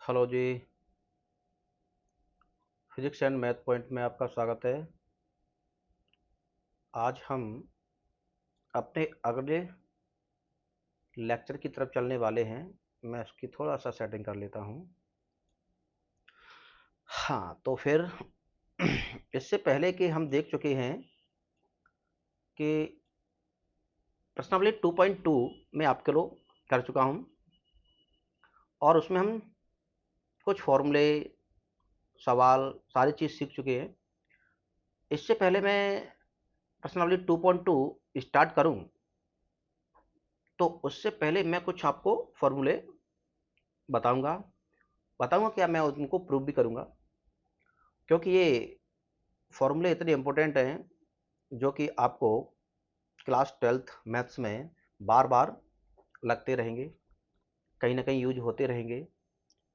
Hello जी। Physics and math point में आपका स्वागत है। आज हम अपने अगले लेक्चर की तरफ चलने वाले हैं। मैं इसकी थोड़ा सा सेटिंग कर लेता हूँ। हाँ, तो फिर इससे पहले कि हम देख चुके हैं कि प्रश्नावली 2.2 में आपके लोग कर चुका हूँ और उसमें हम कुछ फॉर्मूले, सवाल, सारी चीज़ सीख चुके हैं। इससे पहले मैं प्रश्नावली 2.2 स्टार्ट करूँ तो उससे पहले मैं कुछ आपको फॉर्मूले बताऊंगा बताऊंगा क्या, मैं उनको प्रूव भी करूंगा, क्योंकि ये फॉर्मूले इतने इंपॉर्टेंट हैं जो कि आपको क्लास 12th मैथ्स में बार बार लगते रहेंगे, कहीं ना कहीं यूज होते रहेंगे।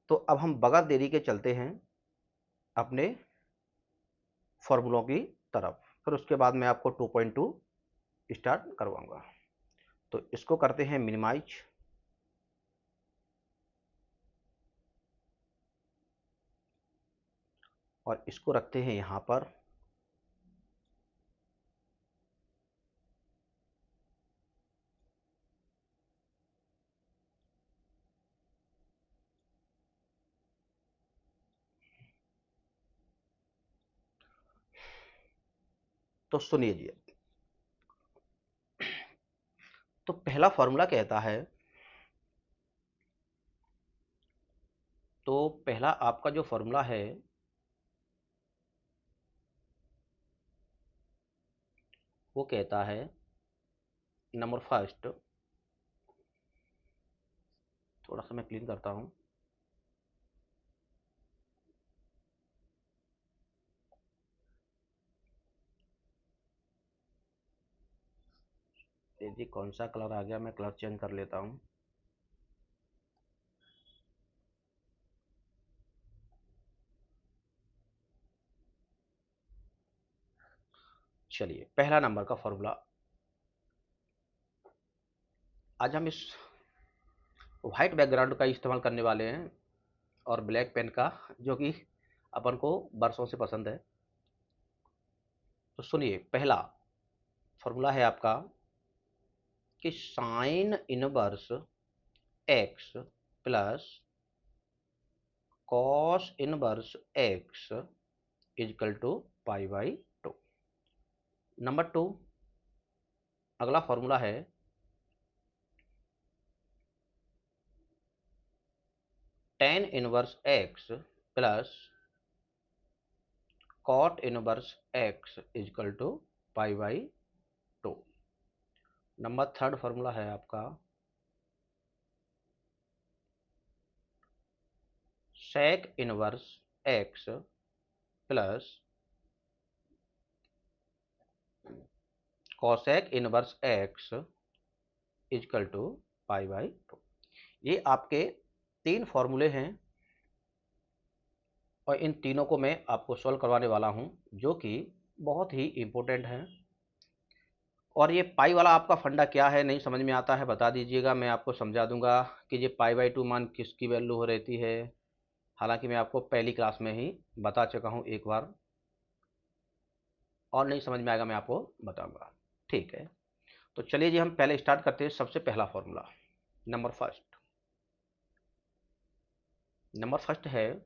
तो अब हम बगैर देरी के चलते हैं अपने फॉर्मूलों की तरफ, फिर उसके बाद मैं आपको 2.2 स्टार्ट करवाऊंगा। तो इसको करते हैं मिनिमाइज और इसको रखते हैं यहाँ पर। तो सुनिए जी, तो पहला फॉर्मूला कहता है, तो पहला आपका जो फॉर्मूला है वो कहता है, नंबर फर्स्ट, थोड़ा सा मैं क्लीन करता हूँ। जी कौन सा कलर आ गया, मैं कलर चेंज कर लेता हूँ। चलिए, पहला नंबर का फॉर्मूला आज हम इस वाइट बैकग्राउंड का इस्तेमाल करने वाले हैं और ब्लैक पेन का, जो कि अपन को बरसों से पसंद है। तो सुनिए, पहला फॉर्मूला है आपका कि sine inverse x plus cos inverse x is equal to pi by two. Number two, अगला फॉर्मूला है tan inverse x plus cot inverse x is equal to pi by two. Number third formula है आपका sec inverse x plus cosec inverse x is equal to pi by two. ये आपके तीन फॉर्मूले हैं और इन तीनों को मैं आपको सॉल्व करवाने वाला हूं, जो कि बहुत ही इम्पोर्टेंट है। और ये पाई वाला आपका फंडा क्या है, नहीं समझ में आता है बता दीजिएगा, मैं आपको समझा दूंगा कि ये पाई बाई टू मान किसकी वैल्यू हो रहती है। हालांकि मैं आपको पहली क्लास में ही बता चुका हूं एक बार, और नहीं समझ में आएगा मैं आपको बताऊंगा। ठीक है, तो चलिए जी, हम पहले स्टार्ट करते हैं। सबसे पहला फॉर्मूला, नंबर फर्स्ट, है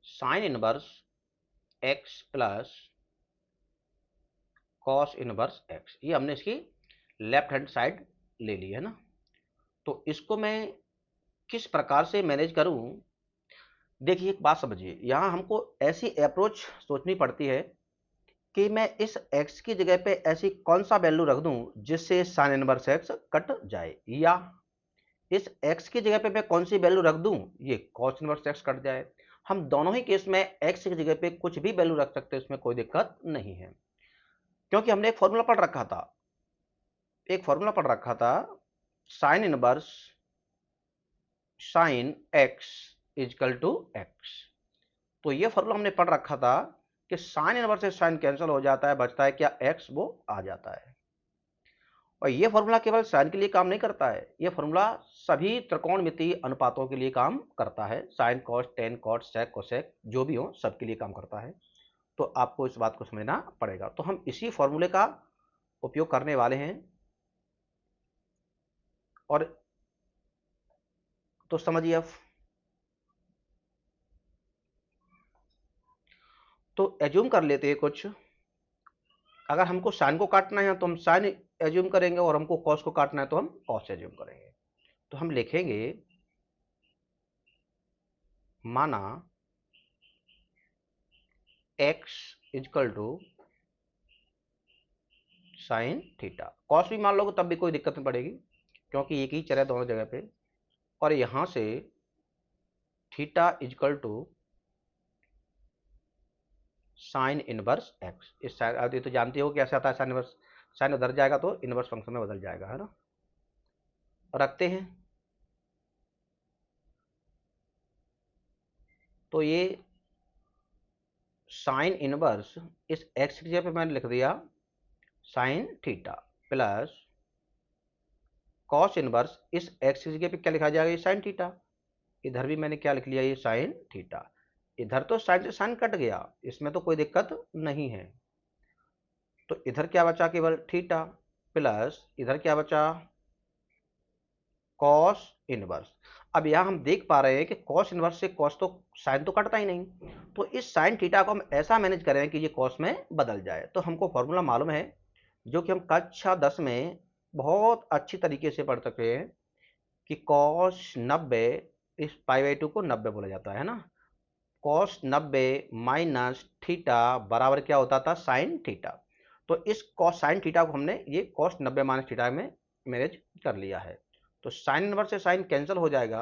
sign inverse x plus cos inverse x. ये हमने इसकी लेफ्ट हैंड साइड ले ली है ना। तो इसको मैं किस प्रकार से मैनेज करूं, देखिए एक बात समझिए, यहाँ हमको ऐसी अप्रोच सोचनी पड़ती है कि मैं इस x की जगह पे ऐसी कौन सा वैल्यू रख दूं जिससे साइन इनवर्स x कट जाए, या इस x की जगह पे मैं कौन सी वैल्यू रख दूं ये cos इनवर्स x कट जाए। हम दोनों ही केस में x की जगह पे कुछ भी वैल्यू रख सकते हैं, इसमें कोई दिक्कत नहीं है, क्योंकि हमने एक फॉर्मूला पढ़ रखा था sine inverse sine x is equal to x। तो ये फॉर्मूला हमने पढ़ रखा था कि साइन इनवर्स से साइन कैंसिल हो जाता है, बचता है क्या, x, वो आ जाता है। और ये फॉर्मूला केवल साइन के लिए काम नहीं करता है, ये फॉर्मूला सभी त्रिकोणमितीय अनुपातों के लिए काम करता है। साइन, कॉस, टेन, कॉट, सेक, कोसेक जो भी हो सबके लिए काम करता है। तो आपको इस बात को समझना पड़ेगा। तो हम इसी फॉर्मूले का उपयोग करने वाले हैं। और तो समझिए अब, तो एज्यूम कर लेते हैं कुछ। अगर हमको साइन को काटना है तो हम साइन एज्यूम करेंगे, और हमको कॉस को काटना है तो हम कॉस एज्यूम करेंगे। तो हम लिखेंगे, माना x is equal to sine theta. Cos भी मान लोगे तब भी कोई दिक्कत नहीं पड़ेगी, क्योंकि एक ही चर है दोनों जगह पे। और यहां से theta is equal to sine inverse x. इस ये तो जानते हो कैसे आता है साइन इनवर्स। साइन उधर जाएगा तो इनवर्स फंक्शन में बदल जाएगा, है ना। रखते हैं, तो ये साइन इनवर्स इस एक्स की जगह पे मैंने लिख दिया sine theta, plus cos inverse इस एक्स की जगह पे क्या लिखा जाएगा, ये साइन थीटा। इधर भी मैंने क्या लिख लिया, ये साइन थीटा। इधर तो साइन से साइन कट गया, इसमें तो कोई दिक्कत नहीं है। तो इधर क्या बचा, केवल थीटा, प्लस इधर क्या बचा, कॉस इनवर्स। अब यहां हम देख पा रहे हैं कि कॉस इनवर्स से कॉस तो साइन तो कटता ही नहीं, तो इस साइन थीटा को हम ऐसा मैनेज करें कि ये कॉस में बदल जाए। तो हमको फॉर्मूला मालूम है, जो कि हम कक्षा 10 में बहुत अच्छी तरीके से पढ़ सकते हैं, कि कॉस 90, इस पाई बाई 2 को 90 बोला जाता है ना। कॉस 90 माइनस थीटा बराबर क्या होता था, साइन थीटा। तो इस कॉस साइन थीटा को हमने ये कॉस 90 माइनस थीटा में मैनेज कर लिया है। तो साइन इनवर्स से साइन कैंसिल हो जाएगा।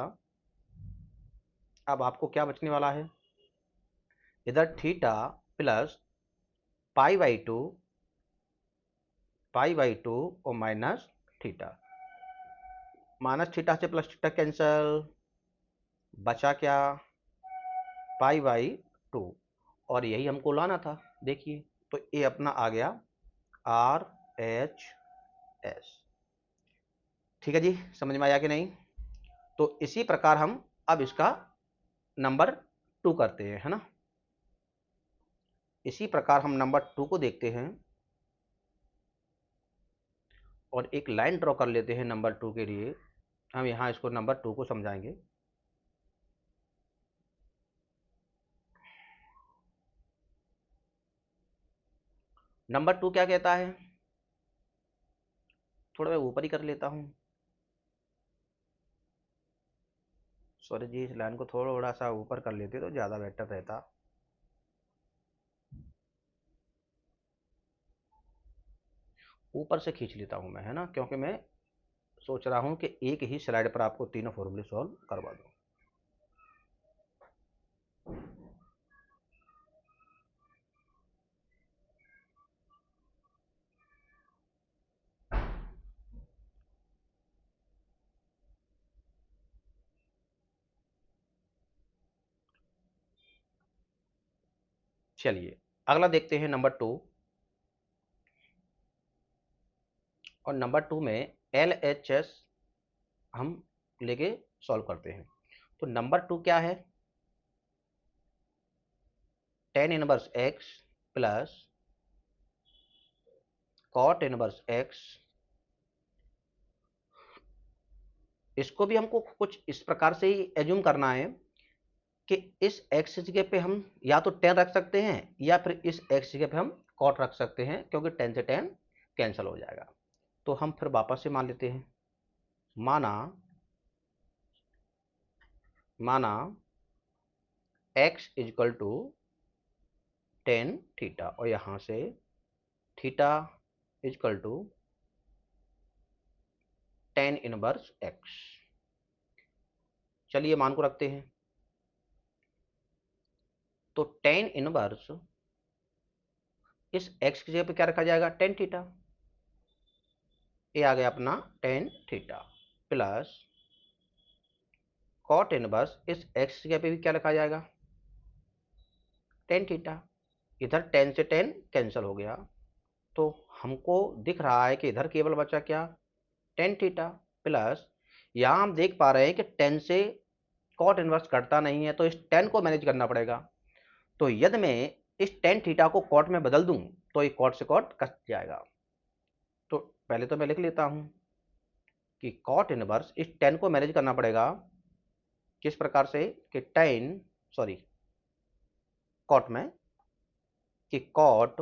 अब आपको क्या बचने वाला है, इधर थीटा प्लस पाई बाई 2, और माइनस थीटा। माइनस थीटा से प्लस थीटा कैंसिल, बचा क्या, पाई बाई 2। और यही हमको लाना था, देखिए। तो ये अपना आ गया आर एच एस। ठीक है जी, समझ में आया कि नहीं। तो इसी प्रकार हम अब इसका नंबर 2 करते हैं, है ना। इसी प्रकार हम नंबर 2 को देखते हैं, और एक लाइन ड्रॉ कर लेते हैं नंबर 2 के लिए। हम यहाँ इसको नंबर 2 को समझाएंगे। नंबर 2 क्या कहता है, थोड़ा मैं ऊपर ही कर लेता हूँ। सॉरी जी, इस लाइन को थोड़ा सा ऊपर कर लेते तो ज़्यादा बेटर रहता। ऊपर से खींच लेता हूँ मैं, है ना, क्योंकि मैं सोच रहा हूँ कि एक ही स्लाइड पर आपको तीनों फॉर्मूले सॉल्व करवा दूँ। चलिए अगला देखते हैं नंबर 2। और नंबर 2 में एल एच एस हम लेके सॉल्व करते हैं। तो नंबर 2 क्या है, tan inverse x plus cot inverse x. इसको भी हमको कुछ इस प्रकार से ही एज्यूम करना है कि इस एक्स की जगह पे हम या तो 10 रख सकते हैं, या फिर इस एक्स की जगह पे हम कॉट रख सकते हैं, क्योंकि 10 से 10 कैंसिल हो जाएगा। तो हम फिर वापस से मान लेते हैं, माना माना x इजकल टू 10 थीटा, और यहां से theta is equal to 10 inverse x। चलिए मान को रखते हैं। तो 10 इनवर्स इस x की जगह पे क्या रखा जाएगा, 10 थीटा। ये आ गया अपना 10 थीटा, प्लस कॉट इनवर्स इस x की जगह पे भी क्या रखा जाएगा, 10 थीटा। इधर 10 से 10 कैंसिल हो गया, तो हमको दिख रहा है कि इधर केवल बचा क्या, टेन थीटा प्लस, यहाँ हम देख पा रहे हैं कि टेन से कॉट इनवर्स कटता नहीं है, तो इस टेन को मैनेज करना पड़ेगा। तो यदि मैं इस टेन थीटा को कॉट में बदल दूं तो ये कॉट से कॉट कट जाएगा। तो पहले तो मैं लिख लेता हूं कि कॉट इनवर्स इस टेन को मैनेज करना पड़ेगा किस प्रकार से कि टेन सॉरी कॉट में कि कॉट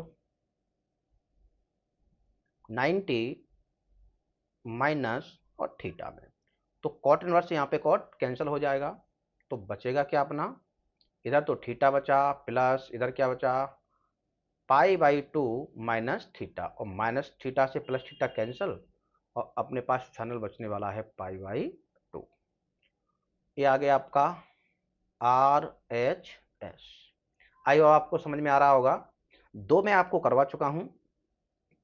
90 माइनस और थीटा में। तो कॉट इनवर्स यहाँ पे कॉट कैंसिल हो जाएगा, तो बचेगा क्या अपना, इधर तो थीटा बचा प्लस इधर क्या बचा, पाई बाई टू माइनस थीटा, और माइनस थीटा से प्लस थीटा कैंसिल, और अपने पास फाइनल बचने वाला है पाई बाई टू। ये आ गया आपका आर एच एस। आई आपको समझ में आ रहा होगा। दो मैं आपको करवा चुका हूं,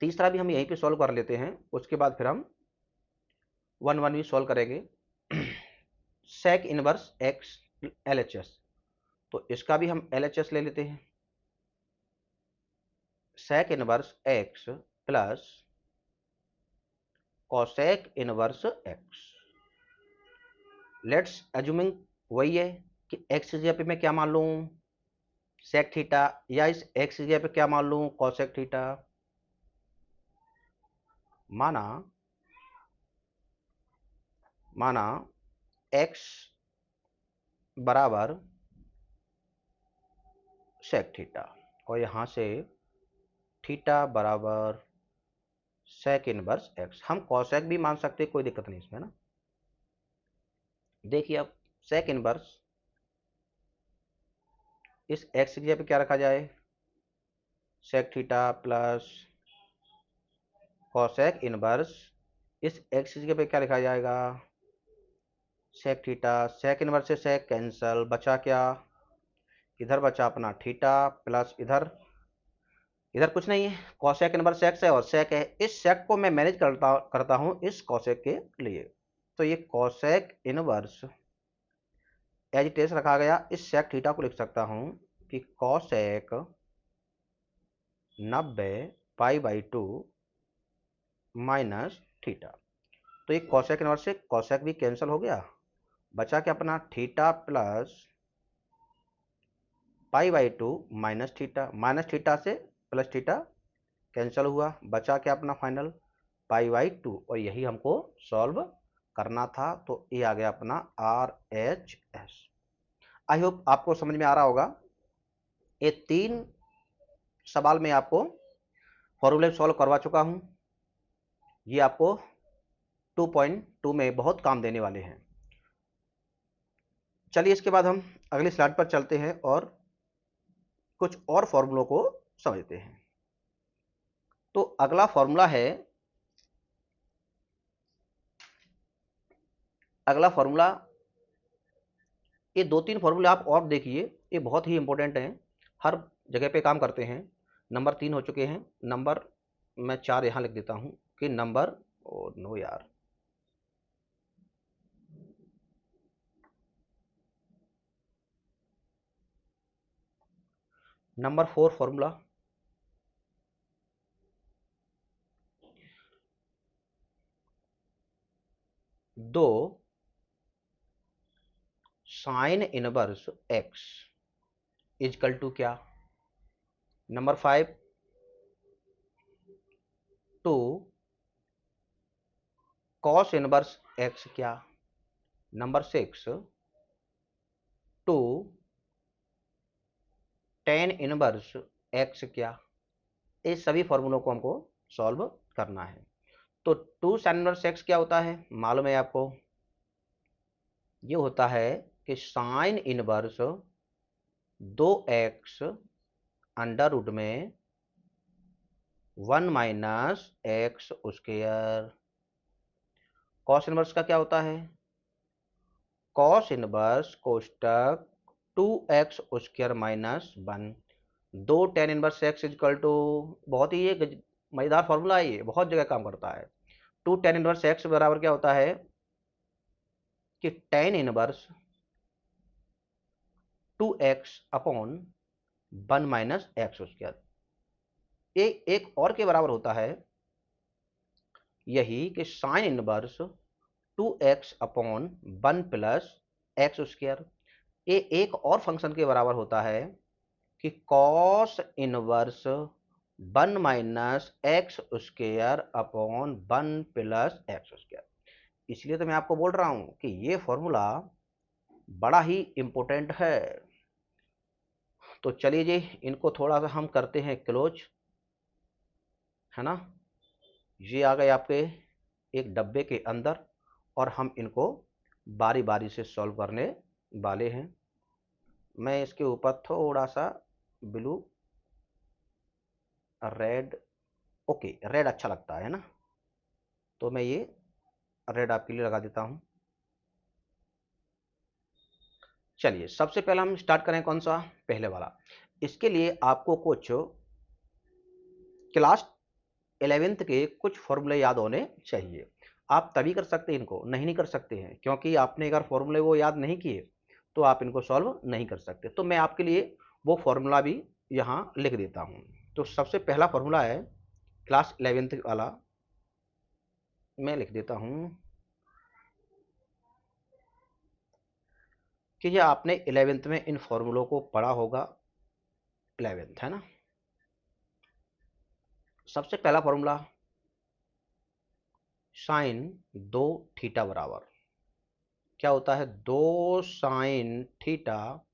तीसरा भी हम यहीं पे सॉल्व कर लेते हैं, उसके बाद फिर हम 1 1 भी सॉल्व करेंगे। Sec inverse x L H S, तो इसका भी हम एल एच एस ले लेते हैं। Sec inverse x plus cosec inverse x. Let's assuming वही है कि एक्स की जगह पे मैं क्या मान लूं, सेक थीटा, या इस एक्स की जगह पे क्या मान लूं, कॉसेक थीटा। माना एक्स बराबर सेक थीटा, और यहां से थीटा बराबर सेक इनवर्स एक्स। हम कॉसेक भी मान सकते हैं, कोई दिक्कत नहीं इसमें ना। देखिए अब सेक इनवर्स इस एक्स की जगह पे क्या रखा जाए, sec theta plus cosec inverse इस एक्स की जगह पे क्या लिखा जाएगा, सेक थीटा। सेक इनवर्स से सेक कैंसल, बचा क्या, इधर बचा अपना थीटा प्लस इधर, इधर कुछ नहीं है, कॉसेक इनवर्स एक्स है और सेक है। इस सेक को मैं मैनेज करता हूं इस कॉसेक के लिए। तो ये cosec inverse as it is रखा गया। इस सेक थीटा को लिख सकता हूं कि cosec 90 pi by to minus theta. तो ये कॉसेक इनवर्स से कॉसेक भी कैंसिल हो गया, बचा क्या अपना theta plus pi by to minus theta, minus theta से प्लस थीटा कैंसिल हुआ, बचा क्या अपना फाइनल पाई बाई टू, और यही हमको सॉल्व करना था। तो ये आ गया अपना are H S. I hope आपको समझ में आ रहा होगा। ये 3 सवाल में आपको फॉर्मूले सॉल्व करवा चुका हूं, ये आपको 2.2 में बहुत काम देने वाले हैं। चलिए इसके बाद हम अगली स्लाइड पर चलते हैं और कुछ और फॉर्मूलों को समझते हैं। तो अगला फॉर्मूला है, अगला फॉर्मूला, ये 2-3 फॉर्मूले आप और देखिए, ये बहुत ही इंपॉर्टेंट हैं, हर जगह पे काम करते हैं। नंबर 3 हो चुके हैं, नंबर मैं 4 यहाँ लिख देता हूँ कि नंबर, ओ नो यार, नंबर 4 फॉर्मूला, दो sine inverse x is equal to क्या, number 5 two cos inverse x क्या, number 6 two tan inverse x क्या। ये सभी फॉर्मूलों को हमको सॉल्व करना है। तो टू साइन इनवर्स एक्स क्या होता है, मालूम है आपको, ये होता है कि sine inverse 2x under root में 1 minus x square. Cos inverse का क्या होता है, कॉस इनवर्स कोष्टक 2x स्क्वायर माइनस 1। दो tan inverse x is equal to, बहुत ही ये मजेदार फॉर्मूला है, ये बहुत जगह काम करता है। टू टेन इनवर्स एक्स बराबर क्या होता है कि tan inverse 2x upon 1 minus x square. एक और के बराबर होता है यही कि sine inverse 2x upon 1 plus x square. ये एक और फंक्शन के बराबर होता है कि cos inverse 1 minus x square upon 1 plus x square. इसलिए तो मैं आपको बोल रहा हूं कि ये फॉर्मूला बड़ा ही इंपॉर्टेंट है। तो चलिए जी, इनको थोड़ा सा हम करते हैं क्लोज, है ना। ये आ गए आपके एक डब्बे के अंदर और हम इनको बारी बारी से सॉल्व करने वाले हैं। मैं इसके ऊपर थोड़ा सा ब्लू, रेड, ओके रेड अच्छा लगता है ना, तो मैं ये रेड आपके लिए लगा देता हूं। चलिए सबसे पहला हम स्टार्ट करें कौन सा, पहले वाला। इसके लिए आपको कुछ क्लास 11th के कुछ फॉर्मूले याद होने चाहिए। आप तभी कर सकते हैं इनको, नहीं कर सकते हैं, क्योंकि आपने अगर फॉर्मूले वो याद नहीं किए तो आप इनको सॉल्व नहीं कर सकते। तो मैं आपके लिए वो फॉर्मूला भी यहाँ लिख देता हूँ। तो सबसे पहला फॉर्मूला है क्लास 11th वाला, मैं लिख देता हूँ कि ये आपने 11th में इन फॉर्मूलों को पढ़ा होगा, 11th है ना। सबसे पहला फॉर्मूला साइन 2 थीटा बराबर क्या होता है, 2 sine theta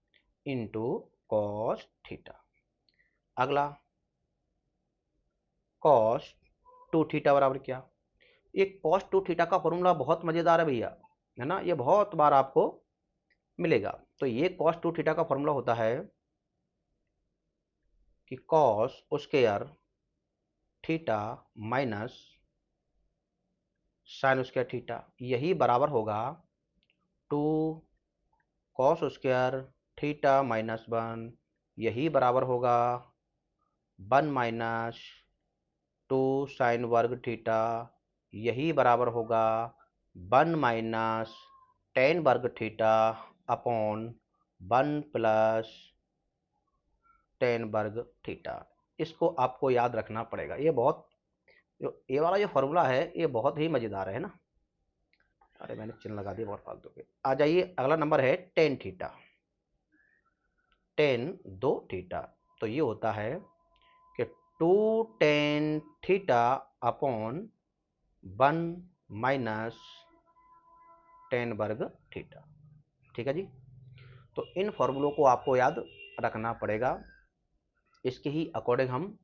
into cos theta. अगला कॉस 2 थीटा बराबर क्या, ये कॉस 2 थीटा का फॉर्मूला बहुत मजेदार है भैया, है ना, ये बहुत बार आपको मिलेगा। तो ये कॉस 2 थीटा का फॉर्मूला होता है कि cos square theta minus sine square theta, यही बराबर होगा 2 कॉस स्क्वायर थीटा माइनस 1, यही बराबर होगा 1 माइनस 2 साइन वर्ग थीटा, यही बराबर होगा 1 माइनस टेन वर्ग थीटा अपॉन 1 प्लस टेन वर्ग थीटा। इसको आपको याद रखना पड़ेगा। ये बहुत, जो ये वाला जो फॉर्मूला है ये बहुत ही मज़ेदार है ना। अरे मैंने चिन्ह लगा दिया बहुत फालतू के। आ जाइए, अगला नंबर है टेन थीटा, टेन 2 थीटा। तो ये होता है कि 2 ten theta upon 1 minus tan वर्ग थीटा। ठीक है जी। तो इन फॉर्मूलों को आपको याद रखना पड़ेगा, इसके ही अकॉर्डिंग हम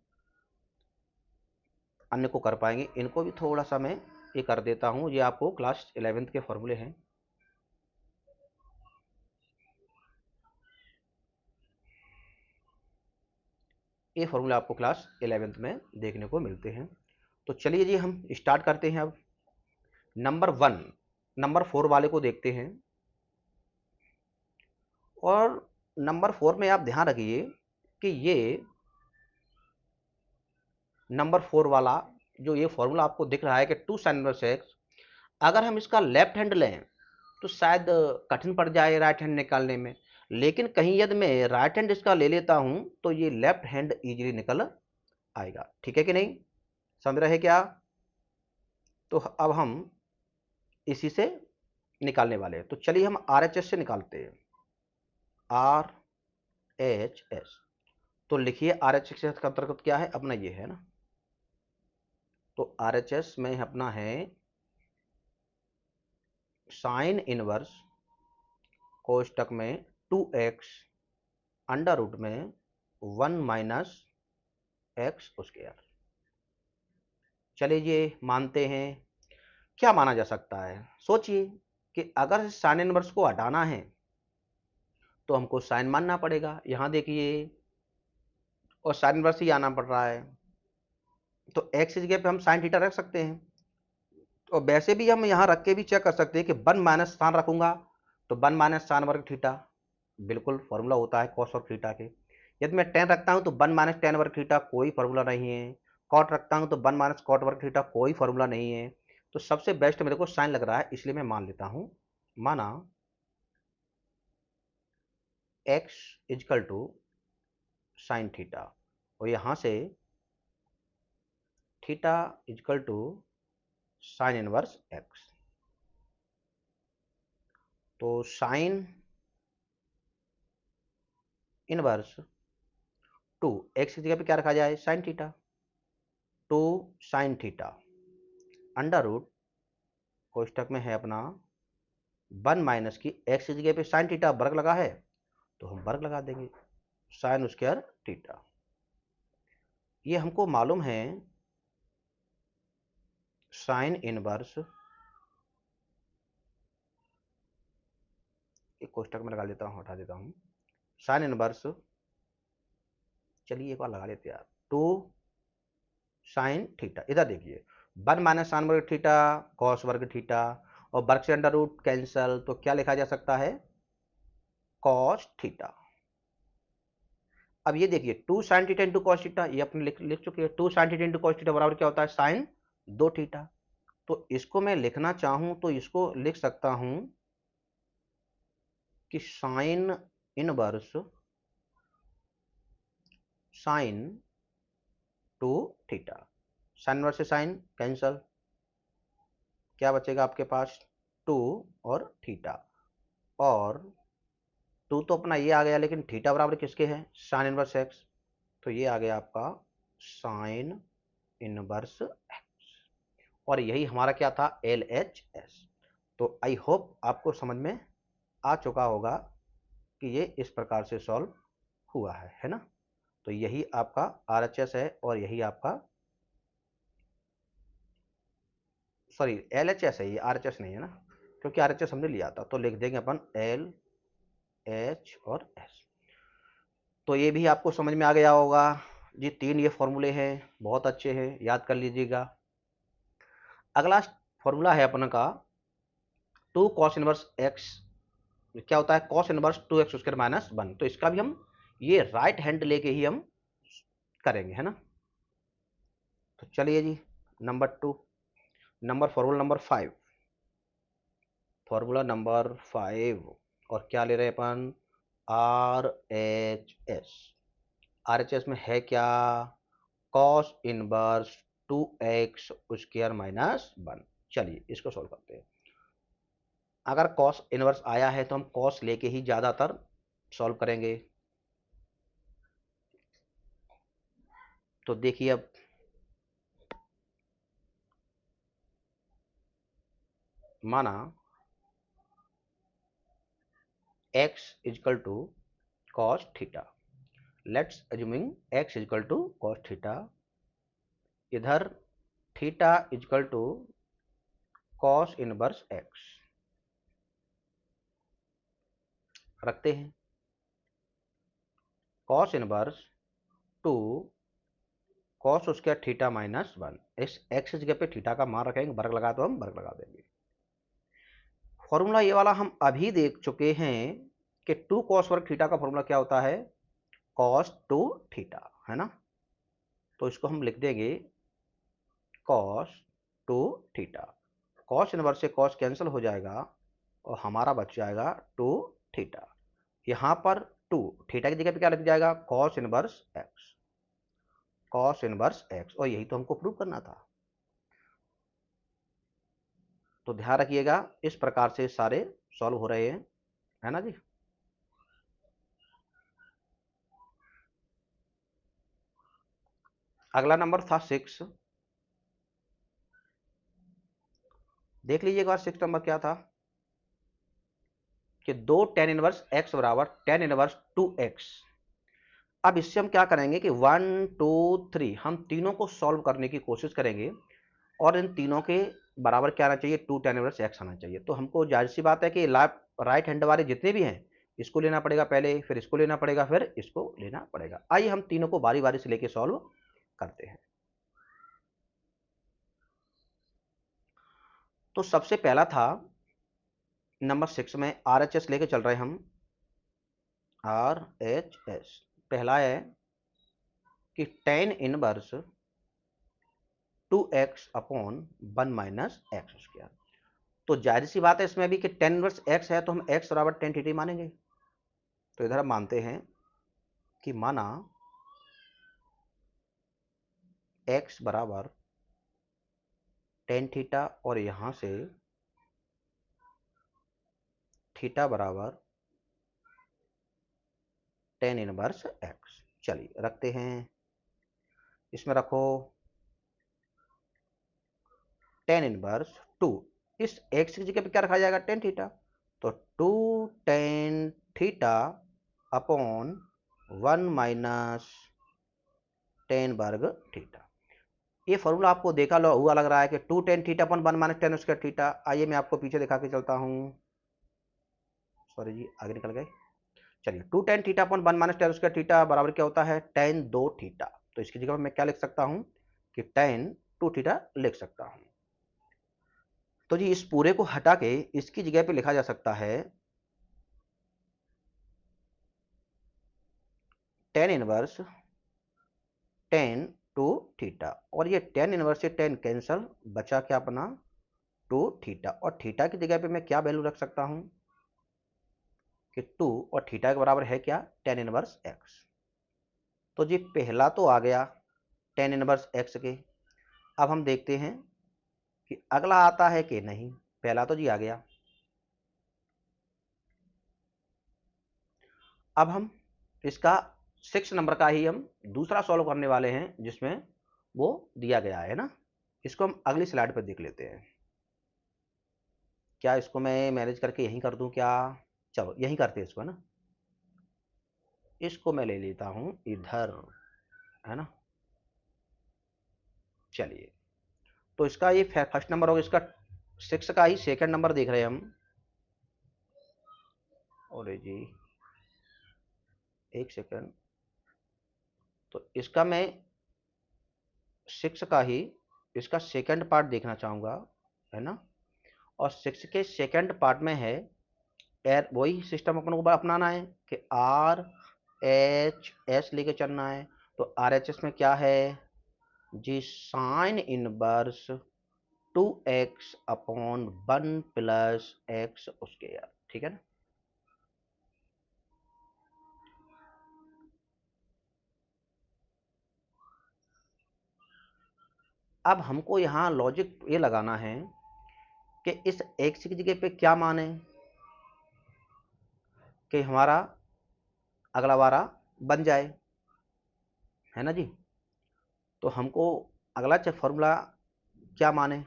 अन्य को कर पाएंगे। इनको भी थोड़ा सा मैं ये कर देता हूँ, ये आपको क्लास 11th के फॉर्मूले हैं। ये फॉर्मूला आपको क्लास 11th में देखने को मिलते हैं। तो चलिए जी हम स्टार्ट करते हैं। अब नंबर 1, नंबर 4 वाले को देखते हैं। और नंबर 4 में आप ध्यान रखिए कि ये नंबर 4 वाला जो ये फॉर्मूला आपको दिख रहा है कि 2 साइन इनवर्स एक्स, अगर हम इसका लेफ्ट हैंड लें तो शायद कठिन पड़ जाए राइट हैंड निकालने में, लेकिन कहीं यदि मैं राइट हैंड इसका ले लेता हूं तो ये लेफ्ट हैंड इजीली निकल आएगा। ठीक है कि नहीं, समझ रहे क्या। तो अब हम इसी से निकालने वाले हैं। तो चलिए हम आर एच एस से निकालते हैं, आर एच एस। तो लिखिए आर एच एस का अंतर्गत क्या है अपना, ये है ना। तो आर एच एस में अपना है साइन इनवर्स कोष्टक में 2x अंडर रूट में 1 माइनस एक्स स्क्वायर। चलिए ये मानते हैं। क्या माना जा सकता है, सोचिए कि अगर साइन इनवर्स को हटाना है तो हमको साइन मानना पड़ेगा, यहां देखिए, और साइन इनवर्स ही आना पड़ रहा है। तो एक्स की जगह पे हम साइन थीटा रख सकते हैं। और वैसे भी हम यहाँ रख के भी चेक कर सकते हैं कि 1 माइनस साइन रखूंगा तो 1 माइनस साइन वर्ग थीटा, बिल्कुल फॉर्मूला होता है कॉस वर्ग थीटा के। यदि मैं टेन रखता हूँ तो 1 माइनस टेन वर्ग थीटा, कोई फॉर्मूला नहीं है। कॉट रखता हूँ तो 1 माइनस कॉट वर्ग थीटा, कोई फॉर्मूला नहीं है। तो सबसे बेस्ट मेरे को साइन लग रहा है, इसलिए मैं मान लेता हूँ। माना x is equal to sine theta, और यहाँ से theta is equal to sine inverse x. तो साइन इनवर्स टू एक्स की जगह पे क्या रखा जाए, sine theta, two sine theta under root कोष्टक में है अपना 1 माइनस की एक्स की जगह पे साइन थीटा वर्ग लगा है तो हम वर्ग लगा देंगे साइन स्क्वायर थीटा। ये हमको मालूम है साइन इनवर्स, एक कोष्टक में लगा लेता हूँ, हटा देता हूँ, साइन इनवर्स, चलिए एक बार लगा लेते यार, टू साइन थीटा। इधर देखिए 1 माइनस साइन वर्ग थीटा कॉस वर्ग थीटा और वर्ग से अंडर रूट कैंसल, तो क्या लिखा जा सकता है, कॉस थीटा। अब ये देखिए 2 sine theta into cos theta, ये अपने लिख चुके हैं। 2 sine theta into cos theta बराबर क्या होता है, साइन 2 थीटा। तो इसको मैं लिखना चाहूं तो इसको लिख सकता हूं कि sine inverse sign 2 theta, sign inverse से साइन कैंसल, क्या बचेगा आपके पास 2 और थीटा, और 2 तो अपना ये आ गया, लेकिन थीटा बराबर किसके है, साइन इनवर्स एक्स, तो ये आ गया आपका साइन इनवर्स एक्स, और यही हमारा क्या था, LHS। तो आई होप आपको समझ में आ चुका होगा कि ये इस प्रकार से सॉल्व हुआ है ना। तो यही आपका RHS है और यही आपका, सॉरी LHS है, ये RHS नहीं है ना, क्योंकि RHS हमने लिया था, तो लिख देंगे अपन LH और S। तो ये भी आपको समझ में आ गया होगा जी, 3 ये फॉर्मूले हैं, बहुत अच्छे हैं, याद कर लीजिएगा। अगला फॉर्मूला है अपन का 2 कॉस इनवर्स एक्स, क्या होता है, cos inverse 2x square minus 1, तो इसका भी हम ये राइट हैंड लेके ही हम करेंगे, है ना। तो चलिए जी, number 2, formula number 5, formula number 5, और क्या ले रहे हैं अपन, RHS। RHS में है क्या, cos inverse 2x square minus 1। चलिए इसको सॉल्व करते हैं। अगर कॉस इनवर्स आया है तो हम कॉस लेके ही ज्यादातर सॉल्व करेंगे। तो देखिए अब माना x is equal to cos theta, let's assuming x is equal to cos theta, इधर theta is equal to cos inverse x रखते हैं, cos inverse 2 cos square theta minus 1, इस x जगह पे थीटा का मान रखेंगे, वर्ग लगा तो हम वर्ग लगा देंगे। फॉर्मूला ये वाला हम अभी देख चुके हैं कि 2 कॉस वर्ग थीटा का फॉर्मूला क्या होता है, कॉस 2 थीटा, है ना। तो इसको हम लिख देंगे कॉस 2 थीटा, कॉस इनवर्स से कॉस कैंसिल हो जाएगा और हमारा बच जाएगा 2 थीटा। यहाँ पर 2 थीटा की जगह पे क्या लग जाएगा, cos inverse x, cos inverse x, और यही तो हमको प्रूव करना था। तो ध्यान रखिएगा इस प्रकार से सारे सॉल्व हो रहे हैं, है ना जी। अगला नंबर था 6, देख लीजिए एक बार 6 नंबर क्या था, कि 2 tan इनवर्स x बराबर tan इनवर्स 2x। अब इससे हम क्या करेंगे कि 1 2 3 हम तीनों को सॉल्व करने की कोशिश करेंगे, और इन तीनों के बराबर क्या आना चाहिए, 2 tan इनवर्स x आना चाहिए। तो हमको जाहिर सी बात है कि राइट हैंड वाले जितने भी हैं इसको लेना पड़ेगा पहले, फिर इसको लेना पड़ेगा, फिर इसको लेना पड़ेगा। आइए हम तीनों को बारी बारी से लेके सॉल्व करते हैं। तो सबसे पहला था नंबर 6 में RHS लेके चल रहे हैं हम, RHS पहला है कि tan inverse 2x upon 1 minus x square. तो जाहिर सी बात है इसमें भी कि tan इनवर्स x है तो हम x बराबर tan थीटा मानेंगे। तो इधर हम मानते हैं कि माना x बराबर टेन थीटा और यहाँ से थीटा बराबर टेन इनवर्स एक्स। चलिए रखते हैं, इसमें रखो टेन इनवर्स टू, इस एक्स की जगह पे क्या रखा जाएगा, टेन थीटा, तो two tan theta upon one minus tan वर्ग थीटा। ये फॉर्मूला आपको देखा हुआ लग रहा है कि two tan theta upon one minus tan square theta. आइए मैं आपको पीछे दिखा के चलता हूँ, सॉरी जी आगे निकल गए। चलिए two tan theta upon one minus tan square theta बराबर क्या होता है, टेन दो थीटा। तो इसकी जगह मैं क्या लिख सकता हूँ कि टेन टू थीटा लिख सकता हूँ। तो जी इस पूरे को हटा के इसकी जगह पे लिखा जा सकता है tan inverse tan two theta, और ये टेन इनवर्स से टेन कैंसल, बचा क्या अपना टू थीटा, और थीटा की जगह पे मैं क्या वैल्यू रख सकता हूँ कि टू, और थीटा के बराबर है क्या, टेन इनवर्स एक्स। तो जी पहला तो आ गया टेन इनवर्स एक्स के। अब हम देखते हैं कि अगला आता है कि नहीं। पहला तो जी आ गया। अब हम इसका 6 नंबर का ही हम दूसरा सॉल्व करने वाले हैं, जिसमें वो दिया गया है ना। इसको हम अगली स्लाइड पर देख लेते हैं। क्या इसको मैं मैनेज करके यहीं कर दूं क्या, चलो यहीं करते हैं इसको, है ना। इसको मैं ले लेता हूं इधर, है ना। चलिए तो इसका ये फर्स्ट नंबर होगा, इसका 6 का ही सेकंड नंबर देख रहे हैं हम। और जी एक सेकंड, तो इसका मैं 6 का ही इसका सेकंड पार्ट देखना चाहूँगा, है ना। और 6 के सेकंड पार्ट में है एर, वही सिस्टम अपन को अपनाना है कि आर एच एस लेके चलना है। तो आर एच एस में क्या है जी, sine inverse two x upon one plus x उसके यार, ठीक है ना। अब हमको यहाँ लॉजिक ये लगाना है कि इस एक्स की जगह पे क्या माने कि हमारा अगला वारा बन जाए, है ना जी। तो हमको अगला फॉर्मूला क्या माने,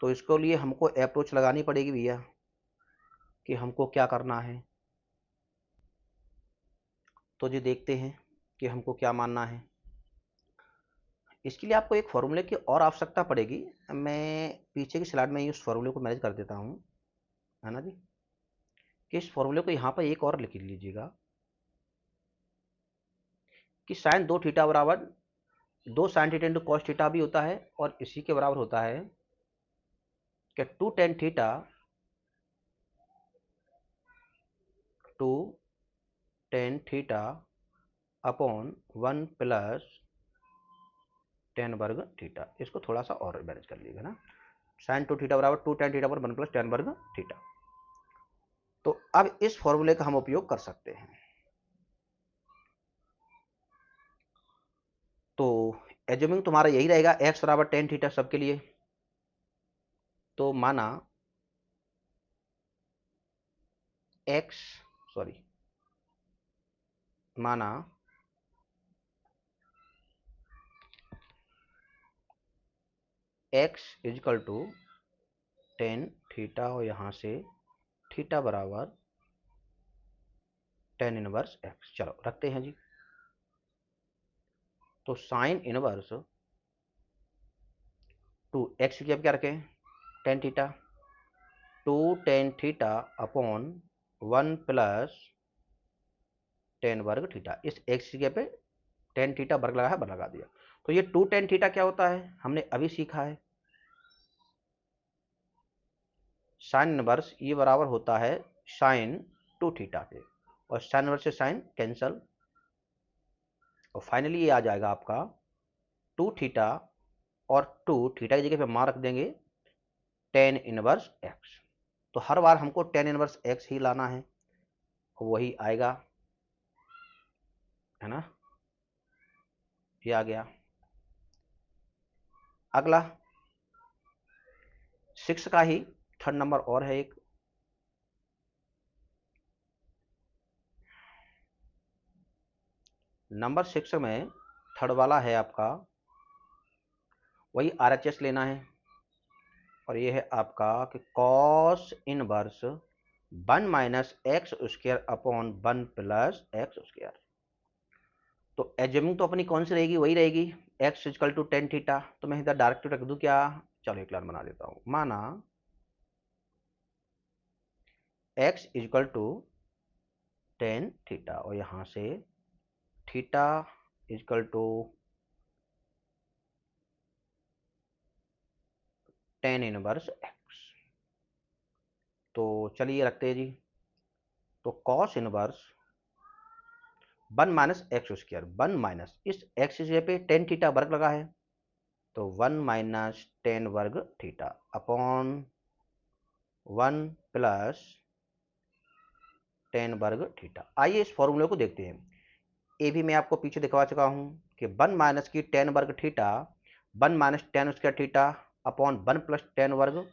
तो इसको लिए हमको अप्रोच लगानी पड़ेगी भैया कि हमको क्या करना है। तो जी देखते हैं कि हमको क्या मानना है। इसके लिए आपको एक फॉर्मूले की और आवश्यकता पड़ेगी। मैं पीछे की स्लाइड में ही उस फॉर्मूले को मैनेज कर देता हूँ, है ना जी। कि इस फॉर्मूले को यहाँ पर एक और लिख लीजिएगा कि साइन दो थीटा बराबर दो sine theta into cos theta भी होता है, और इसी के बराबर होता है कि two tan theta two tan theta upon one plus tan वर्ग थीटा। इसको थोड़ा सा और मैनेज कर लीजिएगा ना, साइन टू थीटा बराबर टू टेन थीटा पर वन प्लस टेन वर्ग थीटा। तो अब इस फॉर्मूले का हम उपयोग कर सकते हैं। तो एज्यूमिंग तुम्हारा यही रहेगा एक्स बराबर टेन थीटा सबके लिए। तो माना एक्स, सॉरी माना x is equal to tan theta, और यहाँ से थीटा बराबर टेन इनवर्स एक्स। चलो रखते हैं जी। तो साइन इनवर्स टू एक्स की अब क्या रखें, tan theta, two tan theta upon one plus tan वर्ग थीटा। इस एक्स की जगह पे टेन थीटा वर्ग लगा है, वर्ग लगा दिया। तो ये टू टेन थीटा क्या होता है, हमने अभी सीखा है। साइन इनवर्स ये बराबर होता है साइन टू थीटा के, और साइन इनवर्स से साइन कैंसल, और फाइनली ये आ जाएगा आपका टू थीटा, और टू थीटा की जगह पे मान रख देंगे टेन इनवर्स एक्स। तो हर बार हमको टेन इनवर्स एक्स ही लाना है, वही आएगा। है ना, ये आ गया। अगला 6 का ही थर्ड नंबर और है एक, नंबर 6 में थर्ड वाला है आपका, वही RHS लेना है, और ये है आपका कि cos inverse 1 minus x square upon 1 plus x square. तो एज्यूमिंग तो अपनी कौन सी रहेगी, वही रहेगी, x equal to tan theta. तो मैं इधर डायरेक्ट रख दूं क्या, चलो एक लाइन बना देता हूं। माना x equal to tan theta, और यहां से theta equal to tan inverse x. तो चलिए रखते हैं जी। तो cos inverse 1 minus x square, 1 minus इस एक्स जगह पे टेन थीटा वर्ग लगा है, तो 1 माइनस टेन वर्ग थीटा अपॉन 1 प्लस टेन वर्ग थीटा। आइए इस फॉर्मूले को देखते हैं। ये भी मैं आपको पीछे दिखवा चुका हूं कि 1 माइनस की टेन वर्ग theta, 1 minus tan square theta upon 1 plus tan वर्ग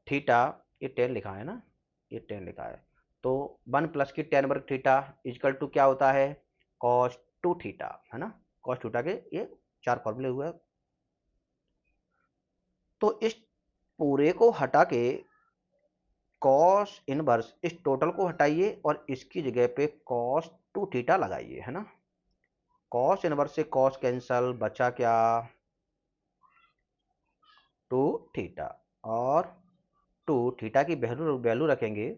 थीटा, ये टेन लिखा है ना, ये टेन लिखा है। तो 1 प्लस की टेन वर्ग थीटा इक्वल टू क्या होता है, कॉस टू थीटा, है ना। कॉस थीटा के ये चार फॉर्मूले हुए। तो इस पूरे को हटा के कॉस इनवर्स, इस टोटल को हटाइए और इसकी जगह पे कॉस टू थीटा लगाइए, है ना। कॉस इनवर्स से कॉस कैंसल, बचा क्या, टू थीटा, और टू थीटा की वैल्यू वैल्यू रखेंगे,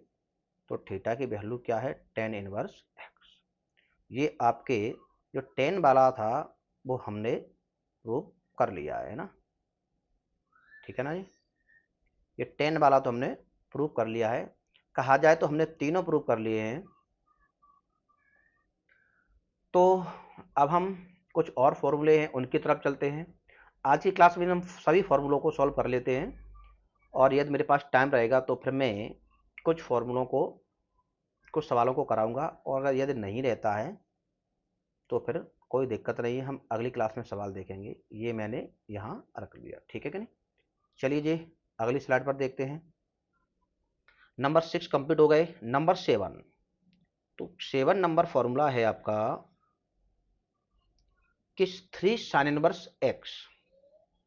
तो थीटा की वैल्यू क्या है, टेन इनवर्स एक्स। ये आपके जो टेन वाला था वो हमने प्रूव कर लिया है ना, ठीक है ना जी। ये टेन वाला तो हमने प्रूव कर लिया है, कहा जाए तो हमने तीनों प्रूव कर लिए हैं। तो अब हम कुछ और फॉर्मूले हैं उनकी तरफ चलते हैं। आज की क्लास में हम सभी फॉर्मूलों को सॉल्व कर लेते हैं, और यदि मेरे पास टाइम रहेगा तो फिर मैं कुछ फॉर्मूलों को, कुछ सवालों को कराऊंगा, और अगर यदि नहीं रहता है तो फिर कोई दिक्कत नहीं है, हम अगली क्लास में सवाल देखेंगे। ये मैंने यहाँ रख लिया, ठीक है कि नहीं। चलिए जी अगली स्लाइड पर देखते हैं। नंबर 6 कंप्लीट हो गए। नंबर 7, तो 7 नंबर फॉर्मूला है आपका कि 3 साइन इनवर्स एक्स।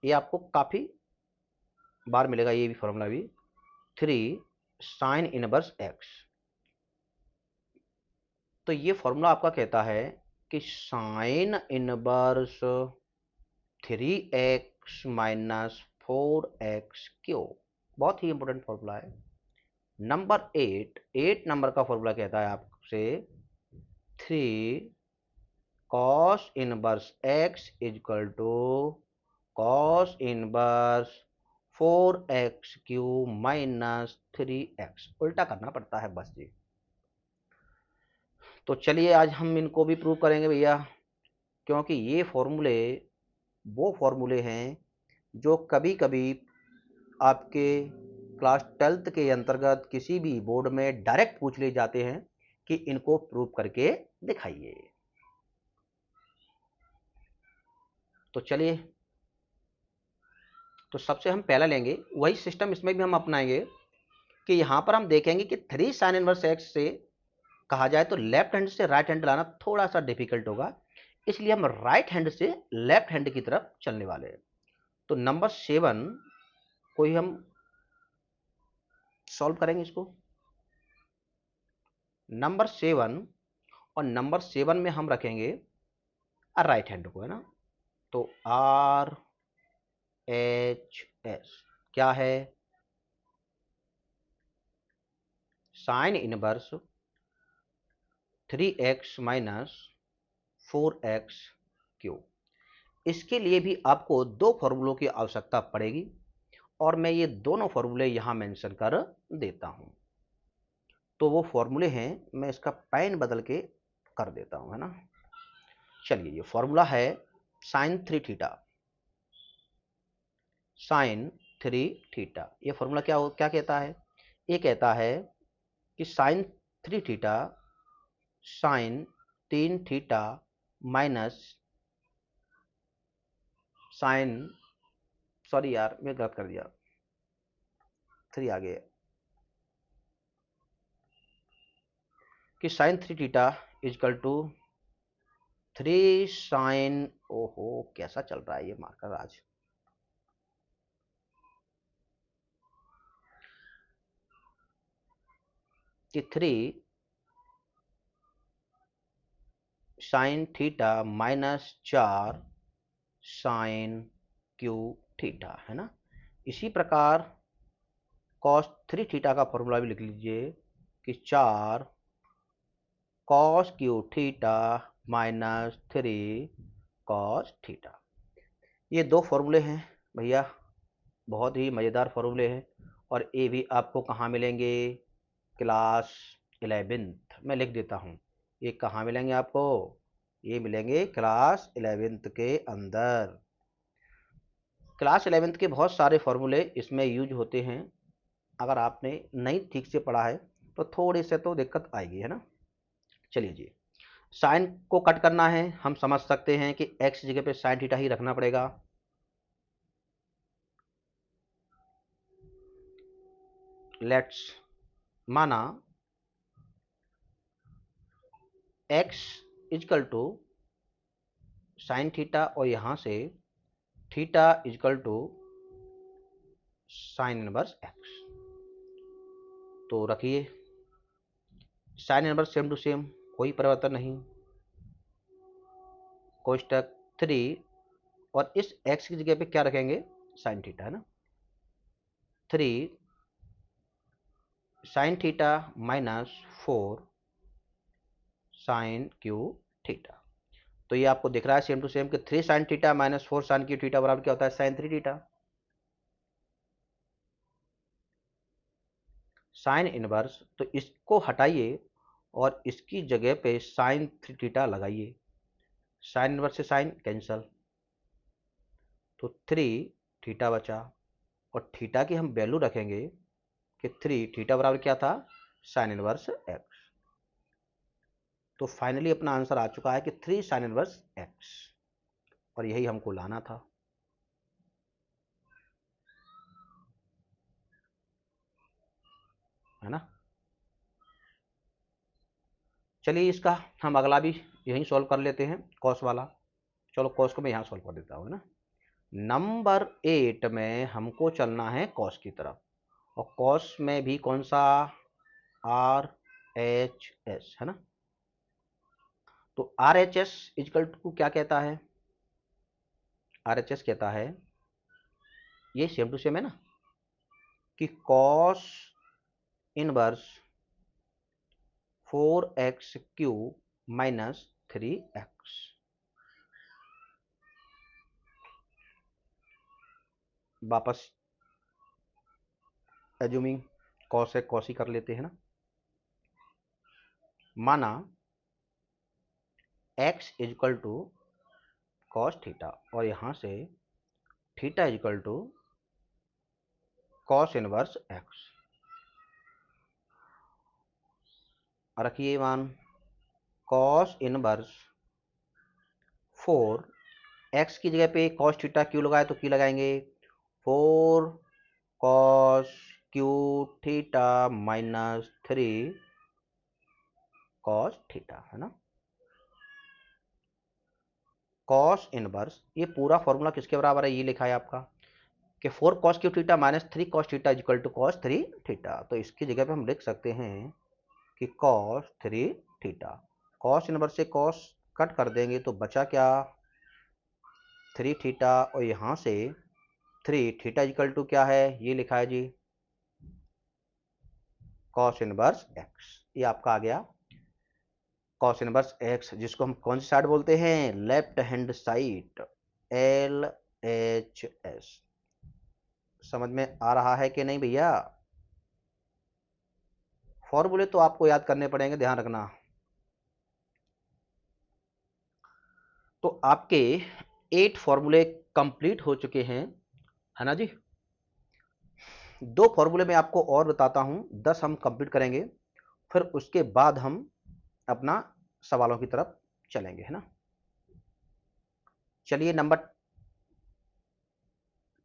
ये आपको काफी बार मिलेगा, ये भी फॉर्मूला भी, 3 साइन इनवर्स एक्स। तो ये फॉर्मूला आपका कहता है कि sine inverse 3x minus 4x cube. बहुत ही इंपॉर्टेंट फॉर्मूला है। नंबर 8 नंबर का फॉर्मूला कहता है आपसे 3 cos inverse x equal to cos inverse 4x cube minus 3x। उल्टा करना पड़ता है बस जी। तो चलिए आज हम इनको भी प्रूव करेंगे भैया, क्योंकि ये फॉर्मूले वो फॉर्मूले हैं जो कभी कभी आपके क्लास 12th के अंतर्गत किसी भी बोर्ड में डायरेक्ट पूछ ले जाते हैं कि इनको प्रूव करके दिखाइए। तो चलिए, तो सबसे हम पहला लेंगे, वही सिस्टम इसमें भी हम अपनाएंगे कि यहां पर हम देखेंगे कि 3 साइन इनवर्स एक्स से कहा जाए तो लेफ्ट हैंड से राइट हैंड लाना थोड़ा सा डिफिकल्ट होगा, इसलिए हम राइट हैंड से लेफ्ट हैंड की तरफ चलने वाले हैं। तो नंबर 7 को ही हम सॉल्व करेंगे इसको। नंबर 7, और नंबर 7 में हम रखेंगे राइट हैंड को, है ना। तो RHS क्या है, sign inverse 3x minus 4x cube. इसके लिए भी आपको दो फॉर्मूलों की आवश्यकता पड़ेगी, और मैं ये दोनों फॉर्मूले यहां मेंशन कर देता हूं। तो वो फॉर्मूले हैं, मैं इसका पेन बदल के कर देता हूं, है ना। चलिए ये फॉर्मूला है साइन 3 थीटा, साइन 3 थीटा। ये फॉर्मूला क्या कहता है, ये कहता है कि sine 3 theta sine 3 theta minus sine, sorry यार मैं गलत कर दिया, 3 आ गया, कि sine 3 theta is equal to 3 sine, ओहो कैसा चल रहा है ये मार्कर आज, कि 3 sine theta minus 4 sine cube theta, है ना। इसी प्रकार कॉस 3 थीटा का फॉर्मूला भी लिख लीजिए कि 4 cos cube theta minus 3 cos theta. ये 2 फॉर्मूले हैं भैया, बहुत ही मज़ेदार फॉर्मूले हैं, और ये भी आपको कहाँ मिलेंगे, क्लास 11th में लिख देता हूँ। ये कहाँ मिलेंगे आपको, ये मिलेंगे क्लास 11th के अंदर। क्लास 11th के बहुत सारे फॉर्मूले इसमें यूज होते हैं, अगर आपने नहीं ठीक से पढ़ा है तो थोड़ी से तो दिक्कत आएगी, है ना। चलिए जी, साइन को कट करना है, हम समझ सकते हैं कि एक्स जगह पे साइन थीटा ही रखना पड़ेगा। लेट्स माना x is equal to sine theta, और यहां से theta is equal to sine inverse x। तो रखिए sine inverse same to same, कोई परिवर्तन नहीं, कोष्टक 3, और इस x की जगह पे क्या रखेंगे, साइन थीटा, है ना। 3 sine theta minus 4 sine cube theta. तो ये आपको दिख रहा है सेम टू सेम कि 3 sine theta minus 4 sine cube theta बराबर क्या होता है, साइन 3 थीटा। साइन इनवर्स, तो इसको हटाइए और इसकी जगह पे साइन 3 थीटा लगाइए, साइन इनवर्स से साइन कैंसल, तो 3 थीटा बचा, और थीटा की हम वैल्यू रखेंगे कि 3 थीटा बराबर क्या था, साइन इनवर्स एक्स। तो फाइनली अपना आंसर आ चुका है कि 3 साइन इनवर्स एक्स, और यही हमको लाना था। है ना। चलिए इसका हम अगला भी यहीं सॉल्व कर लेते हैं, कॉस वाला। चलो कॉस को मैं यहाँ सॉल्व कर देता हूँ, है ना। नंबर 8 में हमको चलना है कॉस की तरफ, और कॉस में भी कौन सा, आर एच एस, है ना। तो R H S is equal to क्या कहता है, आर एच एस कहता है, ये सेम टू सेम है ना, कि cos inverse 4x cube minus 3x। वापस एज्यूमिंग कॉस है, कॉस ही कर लेते हैं ना। माना x is equal to cos theta, और यहां से theta is equal to cos inverse x। रखिए मान कॉस इनवर्स 4, x की जगह पे कॉस थीटा क्यू लगाए तो क्यू लगाएंगे, 4 cos cube theta minus 3 cos theta, है ना। कॉस इनवर्स, ये पूरा फॉर्मूला किसके बराबर है, ये लिखा है आपका कि 4 cos cube theta minus 3 cos theta equal to cos 3 theta. तो इसकी जगह पे हम लिख सकते हैं कि कॉस 3 थीटा, कॉस इनवर्स से कॉस कट कर देंगे तो बचा क्या, 3 थीटा, और यहाँ से 3 थीटा इक्वल टू क्या है, ये लिखा है जी कॉस इनवर्स एक्स। ये आपका आ गया कॉस इनवर्स एक्स, जिसको हम कौन सी साइड बोलते हैं, left hand side, L H S. समझ में आ रहा है कि नहीं भैया। फॉर्मूले तो आपको याद करने पड़ेंगे, ध्यान रखना। तो आपके 8 फॉर्मूले कंप्लीट हो चुके हैं, है ना जी। 2 फॉर्मूले मैं आपको और बताता हूं, 10 हम कंप्लीट करेंगे, फिर उसके बाद हम अपना सवालों की तरफ चलेंगे, है ना। चलिए नंबर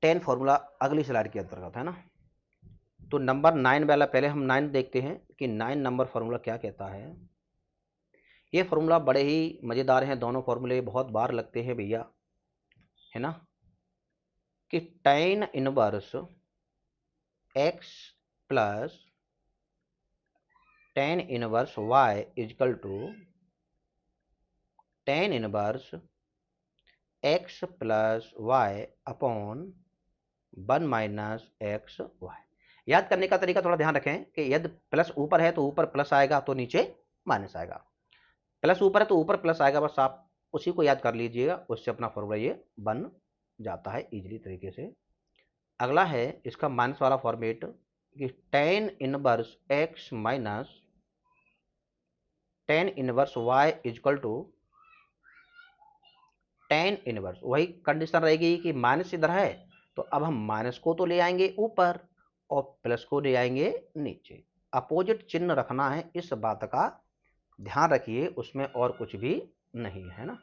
10 फॉर्मूला अगली स्लाइड के अंतर्गत है ना। तो नंबर 9 वाला पहले हम 9 देखते हैं कि 9 नंबर फॉर्मूला क्या कहता है। ये फॉर्मूला बड़े ही मज़ेदार हैं, दोनों फॉर्मूले बहुत बार लगते हैं भैया, है ना, कि tan inverse x plus tan inverse y is equal to tan inverse x plus y upon 1 minus x y. याद करने का तरीका थोड़ा ध्यान रखें कि यदि प्लस ऊपर है तो ऊपर प्लस आएगा, तो नीचे माइनस आएगा। प्लस ऊपर है तो ऊपर प्लस आएगा, बस आप उसी को याद कर लीजिएगा, उससे अपना फॉर्मूला ये बन जाता है इजीली तरीके से। अगला है इसका माइनस वाला फॉर्मेट कि tan inverse x minus tan inverse y is equal to tan inverse, वही कंडीशन रहेगी कि माइनस इधर है तो अब हम माइनस को तो ले आएंगे ऊपर और प्लस को ले आएंगे नीचे। अपोजिट चिन्ह रखना है, इस बात का ध्यान रखिए, उसमें और कुछ भी नहीं है ना।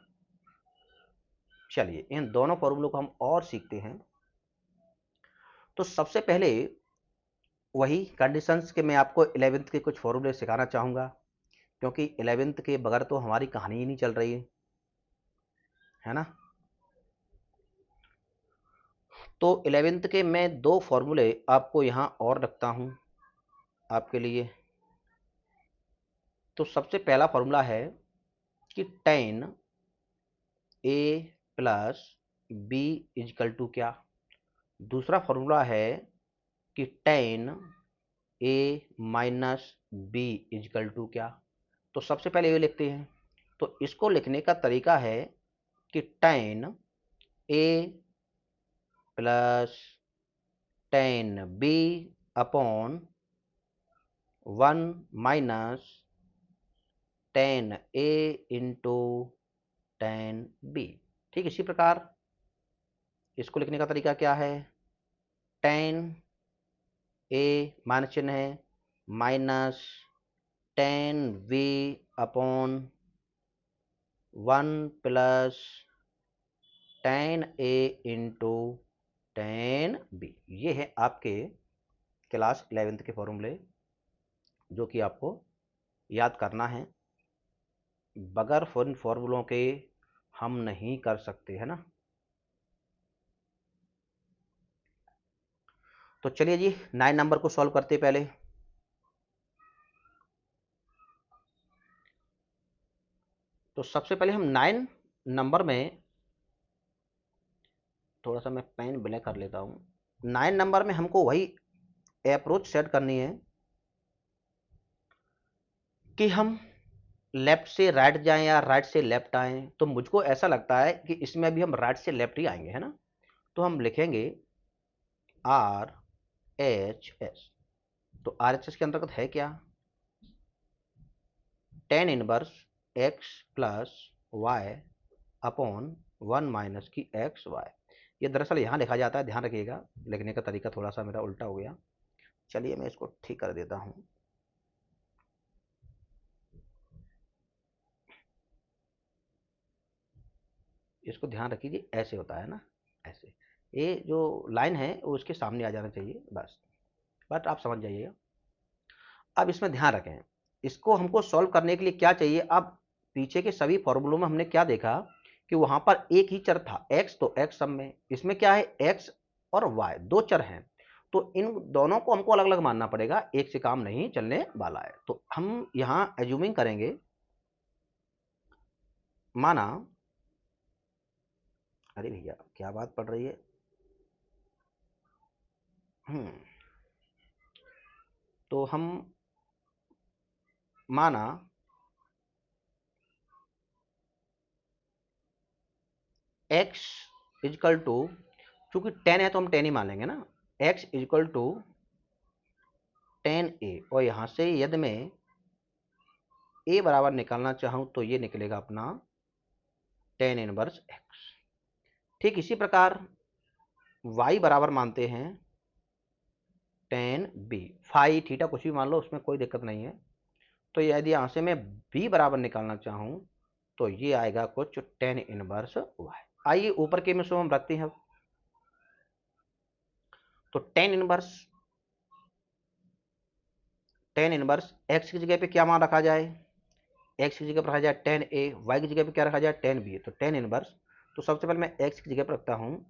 चलिए इन दोनों फॉर्मूलों को हम और सीखते हैं। तो सबसे पहले वही कंडीशंस के मैं आपको 11th के कुछ फॉर्मूले सिखाना चाहूँगा, क्योंकि 11th के बगैर तो हमारी कहानी ही नहीं चल रही है ना। तो 11th के मैं 2 फॉर्मूले आपको यहाँ और रखता हूँ आपके लिए। तो सबसे पहला फॉर्मूला है कि tan a plus b is equal to क्या। दूसरा फॉर्मूला है कि tan a minus b is equal to क्या। तो सबसे पहले ये लिखते हैं। तो इसको लिखने का तरीका है कि tan a plus tan b upon 1 minus tan a into tan b। ठीक इसी प्रकार इसको लिखने का तरीका क्या है, tan a माइनस चिन्ह है minus tan v upon 1 plus tan a into tan b। ये है आपके क्लास 11th के फॉर्मूले जो कि आपको याद करना है, बगैर फॉर्मूलों के हम नहीं कर सकते, है ना। तो चलिए जी 9 नंबर को सॉल्व करते पहले। तो सबसे पहले हम 9 नंबर में, थोड़ा सा मैं पेन ब्लैक कर लेता हूँ। 9 नंबर में हमको वही अप्रोच सेट करनी है कि हम लेफ्ट से राइट जाएं या राइट से लेफ्ट आएं। तो मुझको ऐसा लगता है कि इसमें अभी हम राइट से लेफ्ट ही आएंगे, है ना। तो हम लिखेंगे आर एच एस। तो आर एच एस के अंतर्गत है क्या, tan inverse x plus y upon 1 minus की एक्स वाई। ये दरअसल यहाँ लिखा जाता है, ध्यान रखिएगा, लिखने का तरीका थोड़ा सा मेरा उल्टा हो गया। चलिए मैं इसको ठीक कर देता हूँ। इसको ध्यान रखिए, ऐसे होता है ना, ऐसे ये जो लाइन है वो उसके सामने आ जाना चाहिए, बस बट आप समझ जाइएगा। अब इसमें ध्यान रखें, इसको हमको सॉल्व करने के लिए क्या चाहिए। अब पीछे के सभी फॉर्मूलों में हमने क्या देखा कि वहां पर एक ही चर था x, तो x सब में, इसमें क्या है x और y दो चर हैं, तो इन दोनों को हमको अलग अलग मानना पड़ेगा, एक से काम नहीं चलने वाला है। तो हम यहां एज्यूमिंग करेंगे, माना, अरे भैया क्या बात पड़ रही है, तो हम माना x इजकल टू, चूंकि 10 है तो हम 10 ही मान लेंगे ना, x is equal to tan a, और यहां से यदि मैं a बराबर निकालना चाहूं तो ये निकलेगा अपना tan इनवर्स x। ठीक इसी प्रकार y बराबर मानते हैं tan b, फाई थीटा कुछ भी मान लो, उसमें कोई दिक्कत नहीं है। तो यदि यहां से मैं b बराबर निकालना चाहूं तो ये आएगा कुछ tan इनवर्स y। आइए ऊपर के में सो हम रखते हैं अब। तो टेन इनवर्स एक्स की जगह पे क्या मान रखा जाए, एक्स की जगह पर रखा जाए टेन ए, वाई की जगह पे क्या रखा जाए टेन बी। तो टेन इनवर्स, तो सबसे पहले मैं एक्स की जगह पर रखता हूँ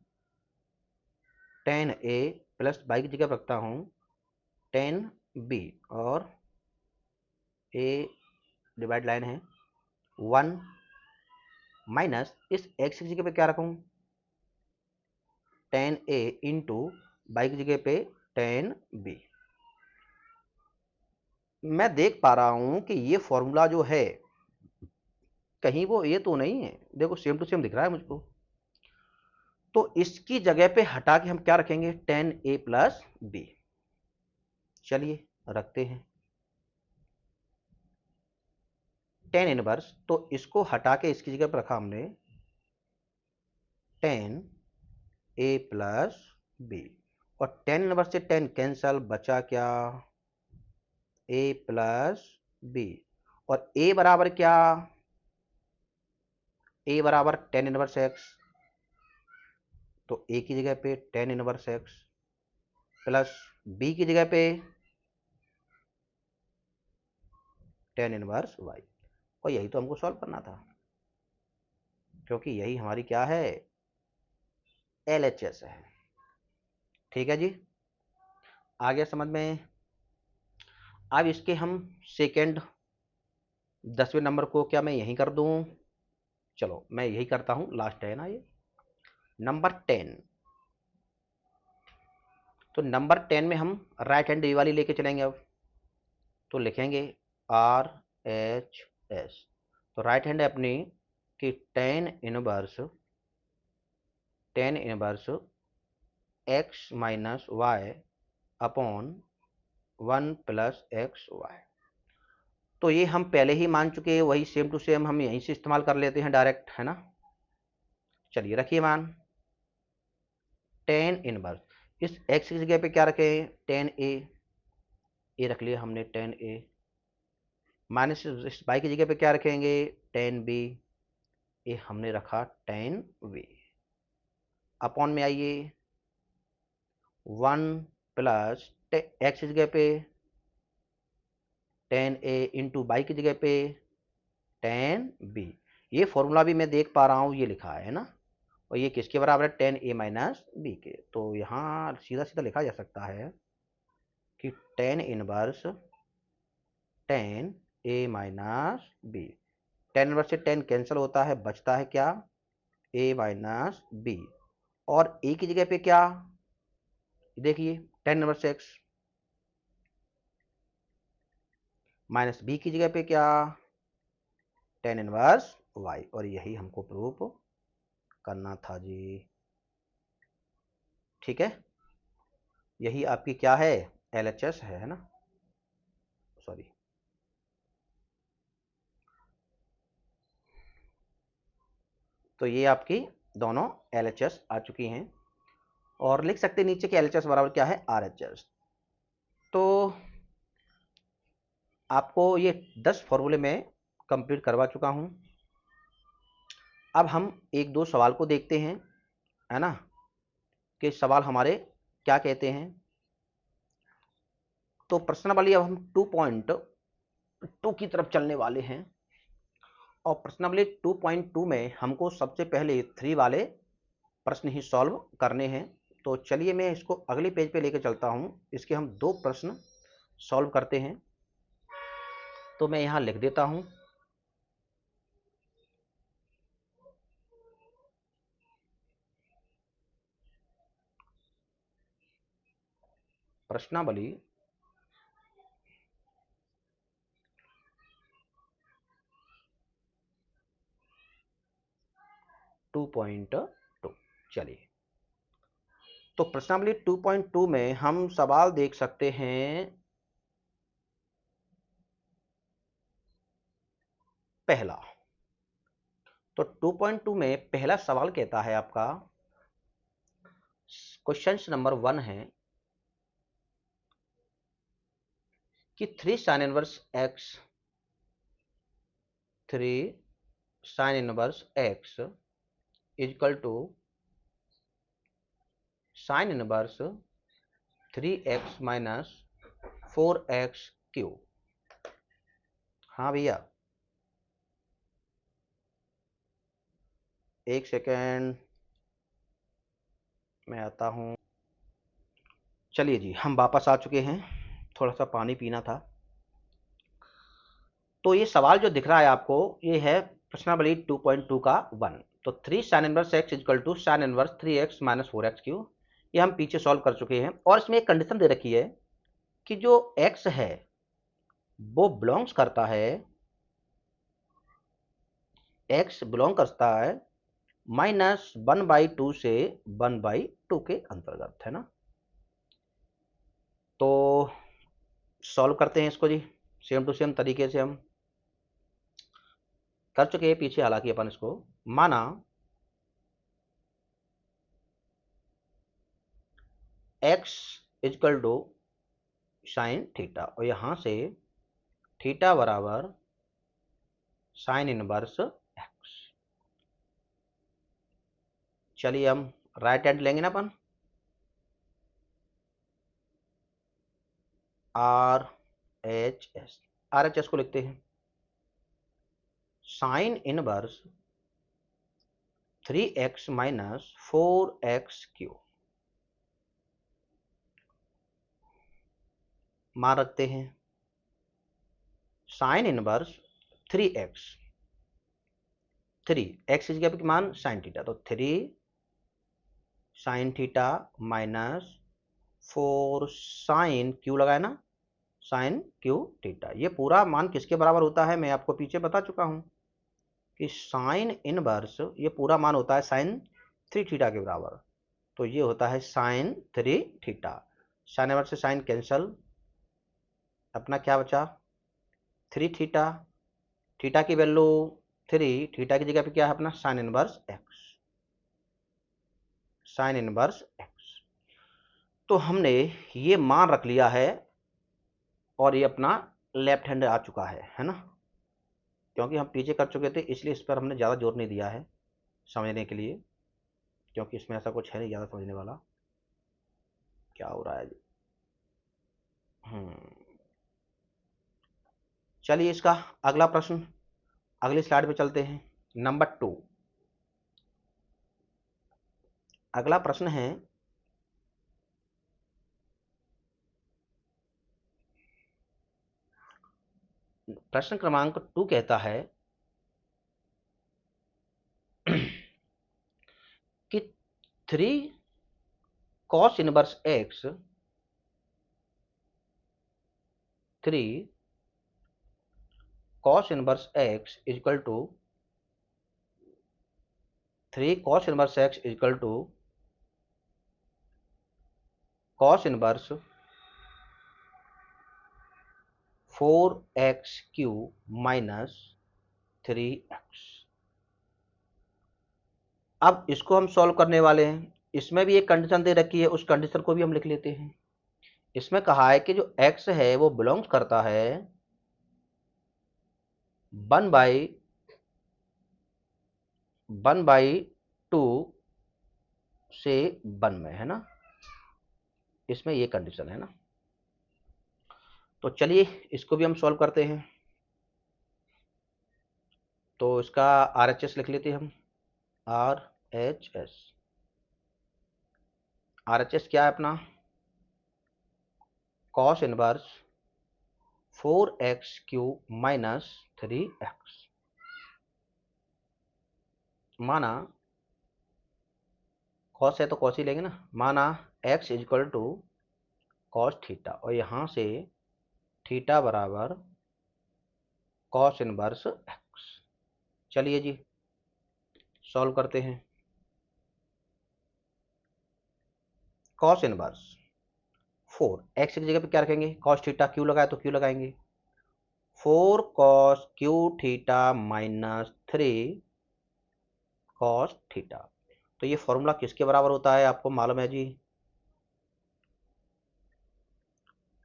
टेन ए प्लस वाई की जगह पर रखता हूँ टेन बी, और ए डिवाइड लाइन है 1 माइनस इस एक्स की जगह पे क्या रखूँ टेन ए इंटू वाई की जगह पे टेन बी। मैं देख पा रहा हूं कि ये फॉर्मूला जो है कहीं वो ये तो नहीं है, देखो सेम टू सेम दिख रहा है मुझको। तो इसकी जगह पे हटा के हम क्या रखेंगे टेन ए प्लस बी। चलिए रखते हैं टेन इनवर्स, तो इसको हटा के इसकी जगह पर रखा हमने टेन ए प्लस बी, और टेन इनवर्स से टेन कैंसल, बचा क्या ए प्लस बी, और ए बराबर क्या, ए बराबर टेन इनवर्स एक्स, तो ए की जगह पे tan inverse x plus b की जगह पे टेन इनवर्स वाई। और यही तो हमको सॉल्व करना था, क्योंकि यही हमारी क्या है LHS है। ठीक है जी, आ गया समझ में। अब इसके हम सेकेंड 10वें नंबर को क्या मैं यहीं कर दूं, चलो मैं यही करता हूं, लास्ट है ना ये नंबर 10। तो नंबर 10 में हम राइट हैंड वाली लेके चलेंगे अब। तो लिखेंगे RHS, तो राइट हैंड है अपनी कि tan inverse x minus y upon 1 plus x y. तो ये हम पहले ही मान चुके हैं, वही सेम टू सेम हम यहीं से इस्तेमाल कर लेते हैं डायरेक्ट, है ना। चलिए रखिए मान टेन इनवर्स, इस एक्स की जगह पे क्या रखें टेन ए रख लिया हमने टेन ए, माइनस इस वाई की जगह पे क्या रखेंगे टेन बी, ये हमने रखा टेन वी, अपॉन में आइए 1 प्लस एक्स की जगह पे टेन ए इंटू वाई की जगह पे टेन बी। ये फॉर्मूला भी मैं देख पा रहा हूँ ये लिखा है ना, और ये किसके बराबर है टेन ए माइनस बी के। तो यहाँ सीधा सीधा लिखा जा सकता है कि टेन इनवर्स टेन ए माइनस बी, टेन इनवर्स से टेन कैंसिल होता है, बचता है क्या ए माइनस बी, और ए की जगह पे क्या देखिए tan inverse x minus b की जगह पे क्या टेन इनवर्स वाई, और यही हमको प्रूफ करना था जी। ठीक है, यही आपकी क्या है LHS है ना, सॉरी। तो ये आपकी दोनों LHS आ चुकी हैं, और लिख सकते नीचे कि LHS बराबर क्या है RHS। तो आपको ये 10 फॉर्मूले में कंप्लीट करवा चुका हूं। अब हम एक दो सवाल को देखते हैं, है ना, कि सवाल हमारे क्या कहते हैं। तो प्रश्नावली अब हम 2.2 की तरफ चलने वाले हैं, और प्रश्नावली 2.2 में हमको सबसे पहले 3 वाले प्रश्न ही सॉल्व करने हैं। तो चलिए मैं इसको अगले पेज पे लेके चलता हूं, इसके हम 2 प्रश्न सॉल्व करते हैं। तो मैं यहां लिख देता हूं प्रश्नावली 2.2। चलिए, तो प्रश्नावली 2.2 में हम सवाल देख सकते हैं पहला। तो 2.2 में पहला सवाल कहता है आपका, क्वेश्चन नंबर 1 है कि 3 sin inverse x, 3 sin inverse x is equal to sine inverse 3x minus 4x³। हाँ भैया, एक सेकेंड मैं आता हूँ। चलिए जी, हम वापस आ चुके हैं, थोड़ा सा पानी पीना था। तो ये सवाल जो दिख रहा है आपको, ये है प्रश्नावली 2.2 का 1। तो 3 sine inverse x is equal to sine inverse 3x minus 4x³। ये हम पीछे सॉल्व कर चुके हैं, और इसमें एक कंडीशन दे रखी है कि जो x है वो बिलोंग्स करता है, x बिलोंग करता है -1/2 से 1/2 के अंतर्गत, है ना। तो सॉल्व करते हैं इसको जी, सेम टू सेम तरीके से हम कर चुके हैं पीछे। हालांकि अपन इसको माना x is equal to sine theta, और यहां से थीटा बराबर साइन इनवर्स x। चलिए हम राइट हैंड लेंगे ना अपन, RHS को लिखते हैं sign inverse 3x minus 4x³। मान रखते हैं sign inverse 3x, 3x is क्या मान साइन थीटा, तो 3 sine theta minus 4 sine cube लगाए ना, साइन क्यू थीटा। ये पूरा मान किसके बराबर होता है, मैं आपको पीछे बता चुका हूं कि साइन इनवर्स ये पूरा मान होता है साइन 3 थीटा के बराबर। तो ये होता है साइन 3 थीटा। साइन इनवर्स से साइन कैंसल, अपना क्या बचा 3 थीटा। थीटा की वैल्यू 3, थीटा की जगह पे क्या है अपना sign inverse x, sign inverse x। तो हमने ये मान रख लिया है, और ये अपना लेफ्ट हैंड आ चुका है ना। क्योंकि हम पीछे कर चुके थे इसलिए इस पर हमने ज़्यादा जोर नहीं दिया है समझने के लिए, क्योंकि इसमें ऐसा कुछ है नहीं ज़्यादा समझने वाला। क्या हो रहा है जी। चलिए इसका अगला प्रश्न अगली स्लाइड पे चलते हैं। नंबर 2, अगला प्रश्न है प्रश्न क्रमांक 2 कहता है कि 3 cos inverse x, 3 cos inverse x equal to 3 cos inverse x equal to cos inverse 4x³ minus 3x। अब इसको हम सॉल्व करने वाले हैं। इसमें भी एक कंडीशन दे रखी है, उस कंडीशन को भी हम लिख लेते हैं। इसमें कहा है कि जो x है वो बिलोंग्स करता है 1/2 से 1 में, है ना। इसमें ये कंडीशन है ना। तो चलिए इसको भी हम सॉल्व करते हैं। तो इसका RHS लिख लेते हैं हम, RHS। RHS क्या है अपना cos inverse 4x³ minus 3x। माना cos है तो cos ही लेंगे ना, माना x equal to cos theta, और यहां से थीटा बराबर cos इनवर्स x। चलिए जी सॉल्व करते हैं। cos इनवर्स 4 x की जगह पे क्या रखेंगे cos थीटा, क्यू लगाए तो क्यू लगाएंगे, 4 cos Q theta minus 3 cos theta. तो ये फॉर्मूला किसके बराबर होता है आपको मालूम है जी,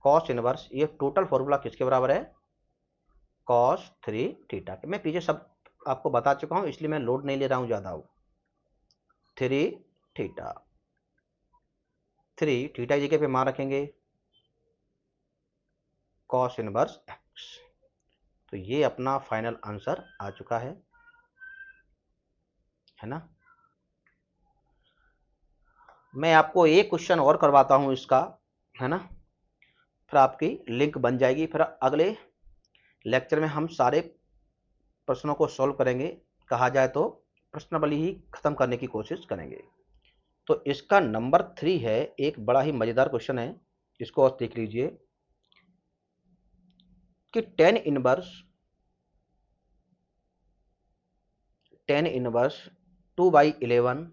cos इनवर्स। ये टोटल फॉर्मूला किसके बराबर है cos 3 थीटा के। मैं पीछे सब आपको बता चुका हूं इसलिए मैं लोड नहीं ले रहा हूं ज़्यादा। 3 थीटा, 3 थीटा की जगह पे मान रखेंगे कॉस इनवर्स एक्स। तो ये अपना फाइनल आंसर आ चुका है ना। मैं आपको एक क्वेश्चन और करवाता हूं इसका, है ना, फिर आपकी लिंक बन जाएगी। फिर अगले लेक्चर में हम सारे प्रश्नों को सॉल्व करेंगे, कहा जाए तो प्रश्नावली ही खत्म करने की कोशिश करेंगे। तो इसका नंबर 3 है, एक बड़ा ही मजेदार क्वेश्चन है, इसको और देख लीजिए कि tan inverse 2/11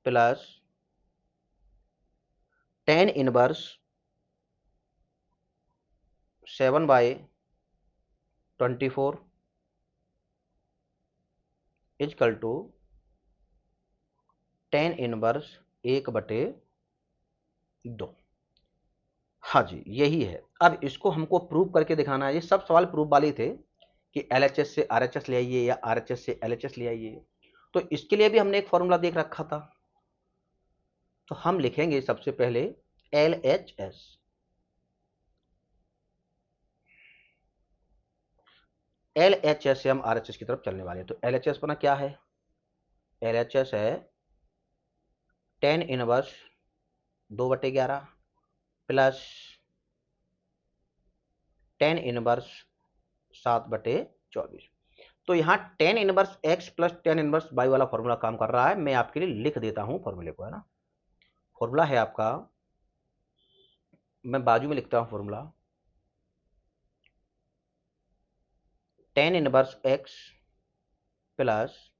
plus tan inverse 7/24 equal to tan inverse 1/2। हाँ जी, यही है। अब इसको हमको प्रूव करके दिखाना है। ये सब सवाल प्रूव वाले थे कि एलएचएस से आरएचएस ले आइए या आरएचएस से एलएचएस ले आइए। तो इसके लिए भी हमने एक फॉर्मूला देख रखा था। तो हम लिखेंगे सबसे पहले एलएचएस। एलएचएस से हम आरएचएस की तरफ चलने वाले हैं। तो एलएचएस बना क्या है? एलएचएस है tan inverse 2/11 plus tan inverse 7/24। तो यहाँ tan inverse x plus tan inverse y वाला फॉर्मूला काम कर रहा है। मैं आपके लिए लिख देता हूँ फॉर्मूले को, है ना। फॉर्मूला है आपका, मैं बाजू में लिखता हूँ formula, tan inverse x plus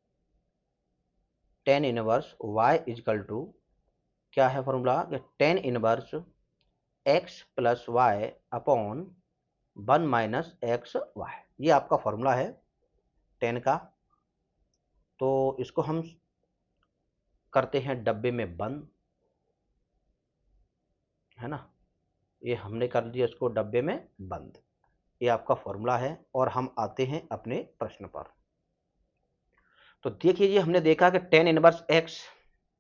tan inverse y equal to क्या है formula, tan inverse x plus y upon 1 minus x y. ये आपका फॉर्मूला है टेन का। तो इसको हम करते हैं डब्बे में बंद, है ना। ये हमने कर दिया इसको डब्बे में बंद। ये आपका फॉर्मूला है। और हम आते हैं अपने प्रश्न पर। तो देखिए जी, हमने देखा कि टेन इनवर्स एक्स,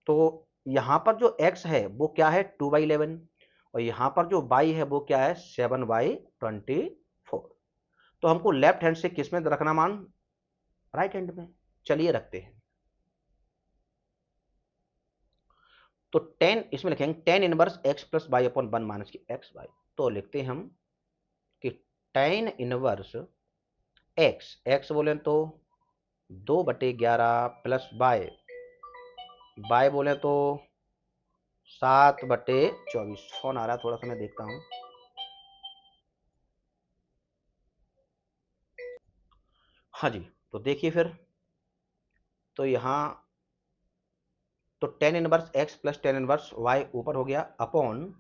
तो यहाँ पर जो x है वो क्या है 2/11 और यहाँ पर जो y है वो क्या है 7/24। तो हमको लेफ्ट हैंड से किस में रखना मान, राइट हैंड में। चलिए रखते हैं। तो 10 इसमें लिखेंगे tan inverse x plus y upon 1 minus की एक्स वाई। तो लिखते हैं हम कि टेन इनवर्स x बोले तो 2/11 प्लस y बोले तो 7/24। फोन आ रहा है, थोड़ा सा मैं देखता हूँ। हाँ जी, तो देखिए फिर, तो यहाँ तो tan inverse x plus tan inverse y ऊपर हो गया upon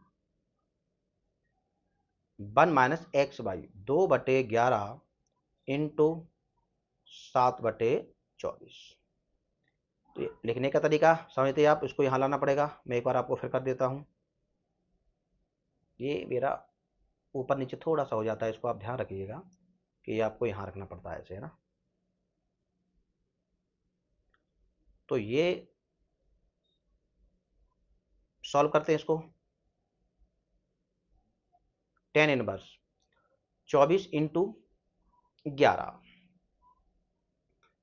1 minus x y 2/11 into 7/24। तो लिखने का तरीका समझते हैं आप, इसको यहाँ लाना पड़ेगा। मैं एक बार आपको फिर कर देता हूँ। ये मेरा ऊपर नीचे थोड़ा सा हो जाता है, इसको आप ध्यान रखिएगा कि ये आपको यहाँ रखना पड़ता है ऐसे, है ना। तो ये सॉल्व करते हैं इसको। टेन इनवर्स 24 इंटू 11,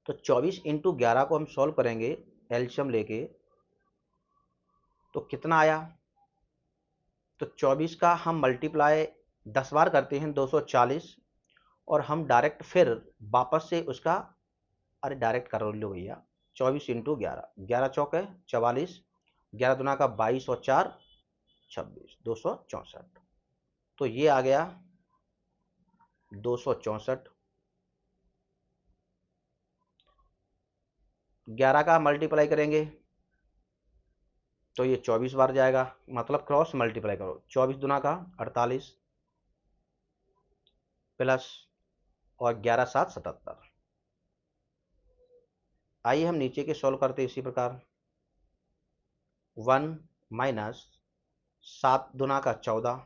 तो 24 इंटू 11 को हम सॉल्व करेंगे एलसीएम लेके, तो कितना आया। तो 24 का हम मल्टीप्लाई 10 बार करते हैं 240, और हम डायरेक्ट फिर वापस से उसका, अरे डायरेक्ट कर लो भैया, 24 इंटू 11, 11 चौक है 44, 11 दुना का 22 और 4 26, 264। तो ये आ गया 264। 11 का मल्टीप्लाई करेंगे तो ये 24 बार जाएगा, मतलब क्रॉस मल्टीप्लाई करो, 24 दुना का 48 प्लस और 11 7 77। आइए हम नीचे के सॉल्व करते इसी प्रकार। 1 माइनस 7 दुना का 14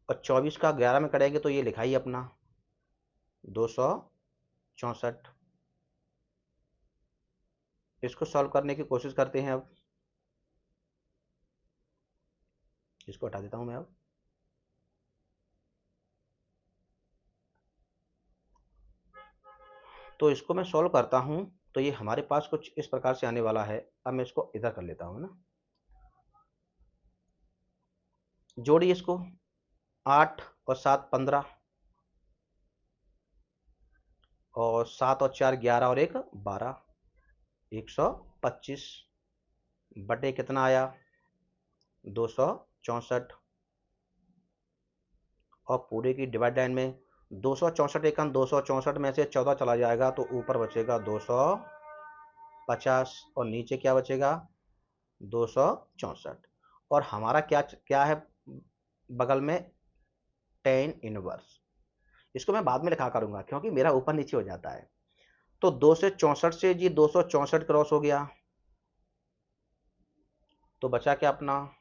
और 24 का 11 में करेंगे तो ये लिखा ही अपना 264। इसको सॉल्व करने की कोशिश करते हैं। अब इसको हटा देता हूं मैं। अब तो इसको मैं सॉल्व करता हूं, तो ये हमारे पास कुछ इस प्रकार से आने वाला है। अब मैं इसको इधर कर लेता हूं ना, जोड़िए इसको। 8 और 7 15, और 7 और 4 11, और 1 12, 125 बटे कितना आया, 264। और पूरे की डिवाइड लाइन में 264 एकम 264 में से 14 चला जाएगा, तो ऊपर बचेगा 250, और नीचे क्या बचेगा, 264। और हमारा क्या क्या है बगल में, tan इनवर्स। इसको मैं बाद में लिखा करूंगा क्योंकि मेरा ऊपर नीचे हो जाता है। तो 264 से जी 264 क्रॉस हो गया, तो बचा क्या अपना,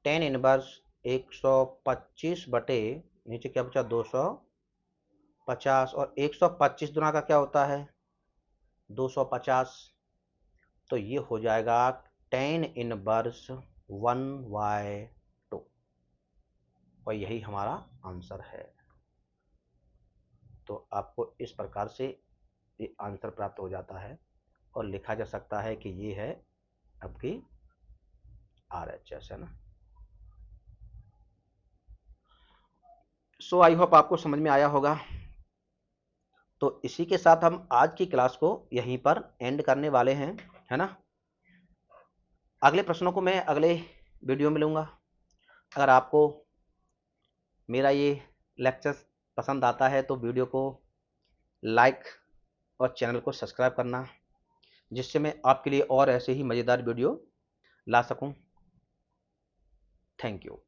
tan इनवर्स 125 बटे नीचे क्या बचा, 250, और 125 गुना का क्या होता है, 250। तो ये हो जाएगा tan इनवर्स 1/2, और यही हमारा आंसर है। तो आपको इस प्रकार से ये आंसर प्राप्त हो जाता है, और लिखा जा सकता है कि ये है आपकी RHS, है ना। सो आई होप आपको समझ में आया होगा। तो इसी के साथ हम आज की क्लास को यहीं पर एंड करने वाले हैं, है ना। अगले प्रश्नों को मैं अगले वीडियो में लूँगा। अगर आपको मेरा ये लेक्चर पसंद आता है तो वीडियो को लाइक और चैनल को सब्सक्राइब करना, जिससे मैं आपके लिए और ऐसे ही मज़ेदार वीडियो ला सकूं। Thank you.